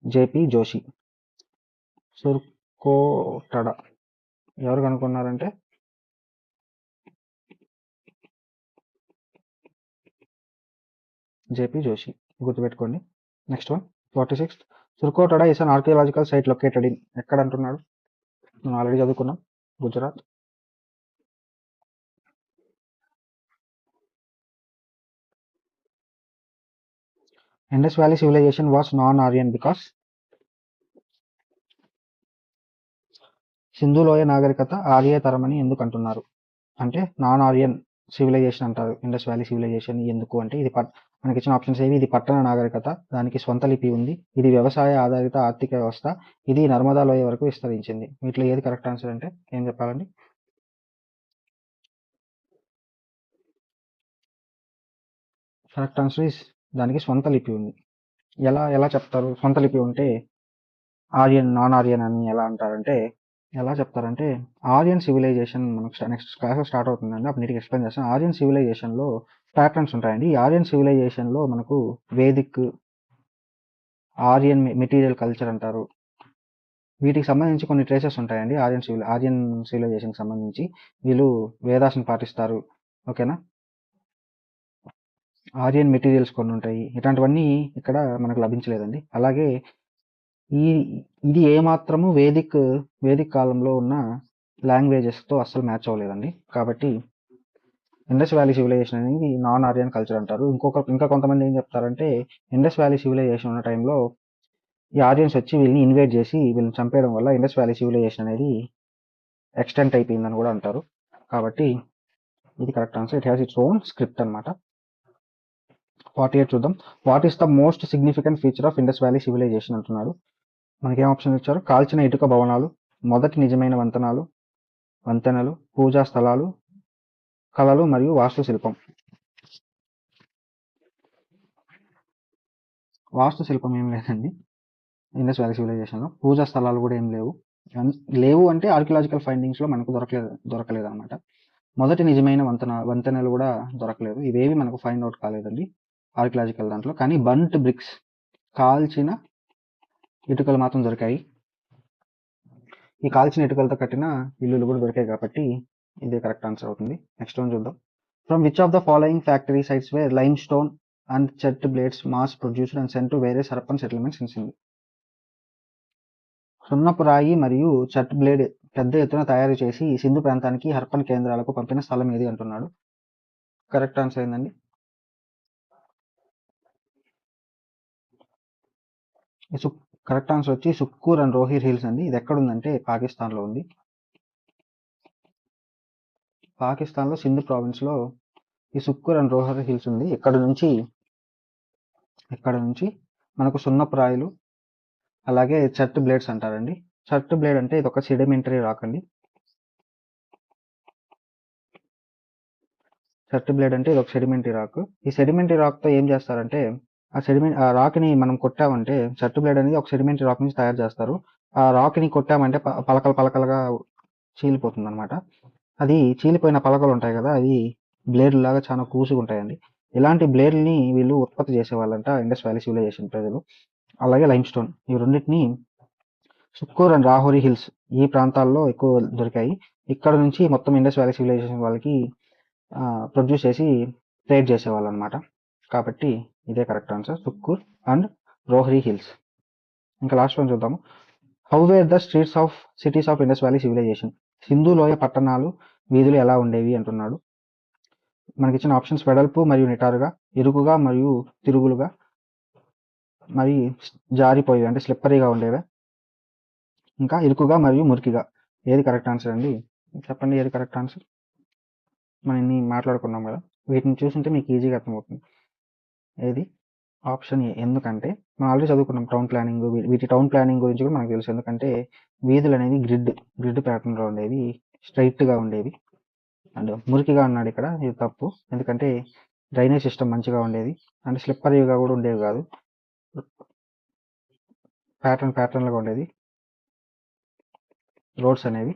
జేపీ జోషి. సుర్కోటడా ఎవరు కనుక్కున్నారంటే జేపీ జోషి, గుర్తుపెట్టుకోండి. Next one 46th. Surkotada is an archaeological site located in. ఎక్కడ అంటున్నాడు? మనం ఆల్రెడీ చదువుకున్నాం, Gujarat. Indus valley civilization was non Aryan because. Sindhu లోయ నాగరికత ఆర్యేతరమని ఎందుకు అంటున్నారు? అంటే నాన్ ఆర్యన్ సివిలైజేషన్ అంటారు ఇండస్ వ్యాలీ సివిలైజేషన్ ఎందుకు అంటే, ఇది మనకి ఇచ్చిన ఆప్షన్స్ ఏవి? ఇది పట్టణ నాగరికత, దానికి స్వంత లిపి ఉంది, ఇది వ్యవసాయ ఆధారిత ఆర్థిక వ్యవస్థ, ఇది నర్మదా లోయ వరకు విస్తరించింది. వీటిలో ఏది కరెక్ట్ ఆన్సర్ అంటే ఏం చెప్పాలండి? కరెక్ట్ ఆన్సర్ ఇస్, దానికి స్వంత లిపి ఉంది. ఎలా చెప్తారు స్వంత లిపి ఉంటే ఆర్యన్ నాన్ ఆర్యన్ అని ఎలా అంటారంటే, ఎలా చెప్తారంటే ఆర్యన్ సివిలైజేషన్ మనకు నెక్స్ట్ క్లాస్లో స్టార్ట్ అవుతుందండి, అప్పుడు నీట్గా ఎక్స్ప్లెయిన్ చేస్తాను. ఆర్యన్ సివిలైజేషన్లో ప్యాటర్న్స్ ఉంటాయండి. ఈ ఆర్యన్ సివిలైజేషన్లో మనకు వేదిక్, ఆర్యన్ మెటీరియల్ కల్చర్ అంటారు, వీటికి సంబంధించి కొన్ని ట్రేసెస్ ఉంటాయండి. ఆర్యన్ సివిలైజేషన్కి సంబంధించి వీళ్ళు వేదాస్ని పాటిస్తారు. ఓకేనా, ఆర్యన్ మెటీరియల్స్ కొన్ని ఉంటాయి, ఇట్లాంటివన్నీ ఇక్కడ మనకు లభించలేదండి. అలాగే ఇది ఏమాత్రము వేదిక్ కాలంలో ఉన్న లాంగ్వేజెస్తో అస్సలు మ్యాచ్ అవ్వలేదండి. కాబట్టి ఇండస్ వ్యాలీ సివిలైజేషన్ అనేది నాన్ ఆర్యన్ కల్చర్ అంటారు. ఇంకా కొంతమంది ఏం చెప్తారంటే ఇండస్ వ్యాలీ సివిలైజేషన్ ఉన్న టైంలో ఈ ఆరియన్స్ వచ్చి వీళ్ళని ఇన్వైట్ చేసి వీళ్ళని చంపేయడం వల్ల ఇండస్ వ్యాలీ సివిలైజేషన్ అనేది ఎక్స్టెంట్ అయిపోయిందని కూడా అంటారు. కాబట్టి ఇది correct answer. It has its own script అనమాట. 48 చూద్దాం. What is the most significant feature of Indus valley civilization అంటున్నాడు. మనకి ఏం ఆప్షన్ ఇచ్చారు? కాల్చిన ఇటుక భవనాలు, మొదటి నిజమైన వంతెనలు, పూజా స్థలాలు, కళలు మరియు వాస్తుశిల్పం. వాస్తుశిల్పం ఏం లేదండి ఇండస్ వ్యాలీ సివిలైజేషన్లో. పూజా స్థలాలు కూడా ఏం లేవు అంటే ఆర్కియలాజికల్ ఫైండింగ్స్లో మనకు దొరకలేదు అనమాట. మొదటి నిజమైన వంతెనలు కూడా దొరకలేదు. ఇవేవి మనకు ఫైండ్ అవుట్ కాలేదండి ఆర్కియలాజికల్ దాంట్లో. కానీ బంట్ బ్రిక్స్, కాల్చిన ఇటుకలు మాత్రం దొరికాయి. ఈ కాల్చిన ఇటుకలతో కట్టిన ఇల్లులు కూడా దొరికాయి కాబట్టి ఇదే కరెక్ట్ ఆన్సర్ అవుతుంది. నెక్స్ట్ వన్ చూద్దాం. From which of the following factory sites were limestone and chert blades mass produced and sent to various Harappan settlements in Sindhu. సున్నపు రాయి మరియు చెట్ బ్లేడ్ పెద్ద ఎత్తున తయారు చేసి సింధు ప్రాంతానికి హరప్పన్ కేంద్రాలకు పంపిన స్థలం ఏది అంటున్నాడు. కరెక్ట్ ఆన్సర్ ఏందండి? కరెక్ట్ ఆన్సర్ వచ్చి సుక్కూర్ అండ్ రోహిర్ హిల్స్ అండి. ఇది ఎక్కడ ఉందంటే పాకిస్తాన్లో ఉంది. పాకిస్తాన్లో సింధు ప్రావిన్స్లో ఈ సుక్కూర్ అండ్ రోహిర్ హిల్స్ ఉంది. ఇక్కడ నుంచి మనకు సున్నపు రాయిలు అలాగే చెట్ బ్లేడ్స్ అంటారండి. చెట్ బ్లేడ్ అంటే ఇది ఒక సెడిమెంటరీ రాక్ అండి. చెట్ బ్లేడ్ అంటే ఇది ఒక సెడిమెంటరీ రాక్. ఈ సెడిమెంటరీ రాక్తో ఏం చేస్తారంటే ఆ రాక్ని మనం కొట్టామంటే, చెట్ బ్లేడ్ అనేది ఒక సెడిమెంటరీ రాక్ నుంచి తయారు చేస్తారు. ఆ రాక్ని కొట్టామంటే పలకలుగా చీలిపోతుంది అనమాట. అది చీలిపోయిన పలకలు ఉంటాయి కదా, అది బ్లేడ్ లాగా చాలా కూసుగా ఉంటాయండి. ఇలాంటి బ్లేడ్ని వీళ్ళు ఉత్పత్తి చేసేవాళ్ళంట ఇండస్ వ్యాలీ సివిలైజేషన్ ప్రజలు. అలాగే లైమ్ స్టోన్, ఈ రెండింటిని సుక్కూర్ అండ్ రాహోరీ హిల్స్ ఈ ప్రాంతాల్లో ఎక్కువ దొరికాయి. ఇక్కడ నుంచి మొత్తం ఇండస్ వ్యాలీ సివిలైజేషన్ వాళ్ళకి ప్రొడ్యూస్ చేసి ట్రేడ్ చేసేవాళ్ళు అనమాట. కాబట్టి ఇదే correct answer, Sukkur and Rohri hills. ఇంకా లాస్ట్ వన్ చూద్దాము. How were the streets of cities of Indus valley civilization. Sindhu లోయ పట్టణాలు వీధులు ఎలా ఉండేవి అంటున్నాడు. మనకి ఇచ్చిన ఆప్షన్స్ వెడల్పు మరియు నిటారుగా, ఇరుకుగా మరియు తిరుగులుగా, మరి జారిపోయేవి అంటే స్లిప్పరీగా ఉండేవే, ఇంకా ఇరుకుగా మరియు మురికిగా. ఏది కరెక్ట్ ఆన్సర్ అండి? చెప్పండి, ఏది కరెక్ట్ ఆన్సర్? మనం ఇన్ని మాట్లాడుకున్నాం కదా, వీటిని చూసింటే మీకు ఈజీగా అర్థమవుతుంది. ఏది? Option A. ఎందుకంటే మనం ఆల్రెడీ చదువుకున్నాం టౌన్ ప్లానింగ్, వీటి టౌన్ ప్లానింగ్ గురించి కూడా మనకు తెలుసు. ఎందుకంటే వీధులు అనేది గ్రిడ్ ప్యాటర్న్లో ఉండేవి, స్ట్రైట్గా ఉండేవి. అండ్ మురికిగా ఉన్నాడు ఇక్కడ, ఇది తప్పు. ఎందుకంటే డ్రైనేజ్ సిస్టమ్ మంచిగా ఉండేది, అంటే స్లిప్పరీగా కూడా ఉండేవి కాదు, ప్యాటర్న్లుగా ఉండేది రోడ్స్ అనేవి.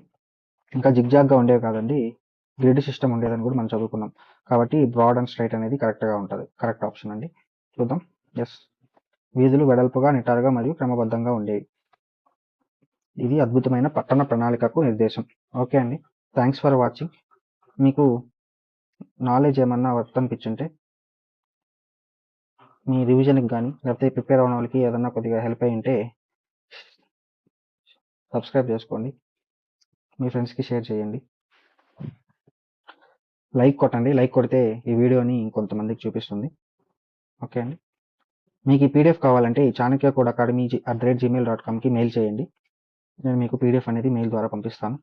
ఇంకా జిగ్జాగ్గా ఉండేవి కాదండి, గ్రిడ్ సిస్టమ్ ఉండేదని కూడా మనం చదువుకున్నాం. కాబట్టి బ్రాడ్ అండ్ స్ట్రైట్ అనేది కరెక్ట్గా ఉంటుంది. కరెక్ట్ ఆప్షన్ అండి. చూద్దాం. ఎస్, వీధులు వెడల్పుగా, నిటారుగా మరియు క్రమబద్ధంగా ఉండేవి. ఇది అద్భుతమైన పట్టణ ప్రణాళికకు నిర్దేశం. ఓకే అండి, థ్యాంక్స్ ఫర్ వాచింగ్. మీకు నాలెడ్జ్ ఏమన్నా వర్తనిపించుంటే మీ రివిజన్కి కానీ లేకపోతే ప్రిపేర్ అవ్వడం వాళ్ళకి ఏదన్నా కొద్దిగా హెల్ప్ అయి ఉంటే సబ్స్క్రైబ్ చేసుకోండి, మీ ఫ్రెండ్స్కి షేర్ చేయండి, లైక్ కొట్టండి. లైక్ కొడితే ఈ వీడియోని కొంతమందికి చూపిస్తుంది. ఓకే అండి, మీకు ఈ పీడిఎఫ్ కావాలంటే చాణక్య కోడ్ అకాడమీ @gmail.comకి మెయిల్ చేయండి. నేను మీకు పీడిఎఫ్ అనేది మెయిల్ ద్వారా పంపిస్తాను.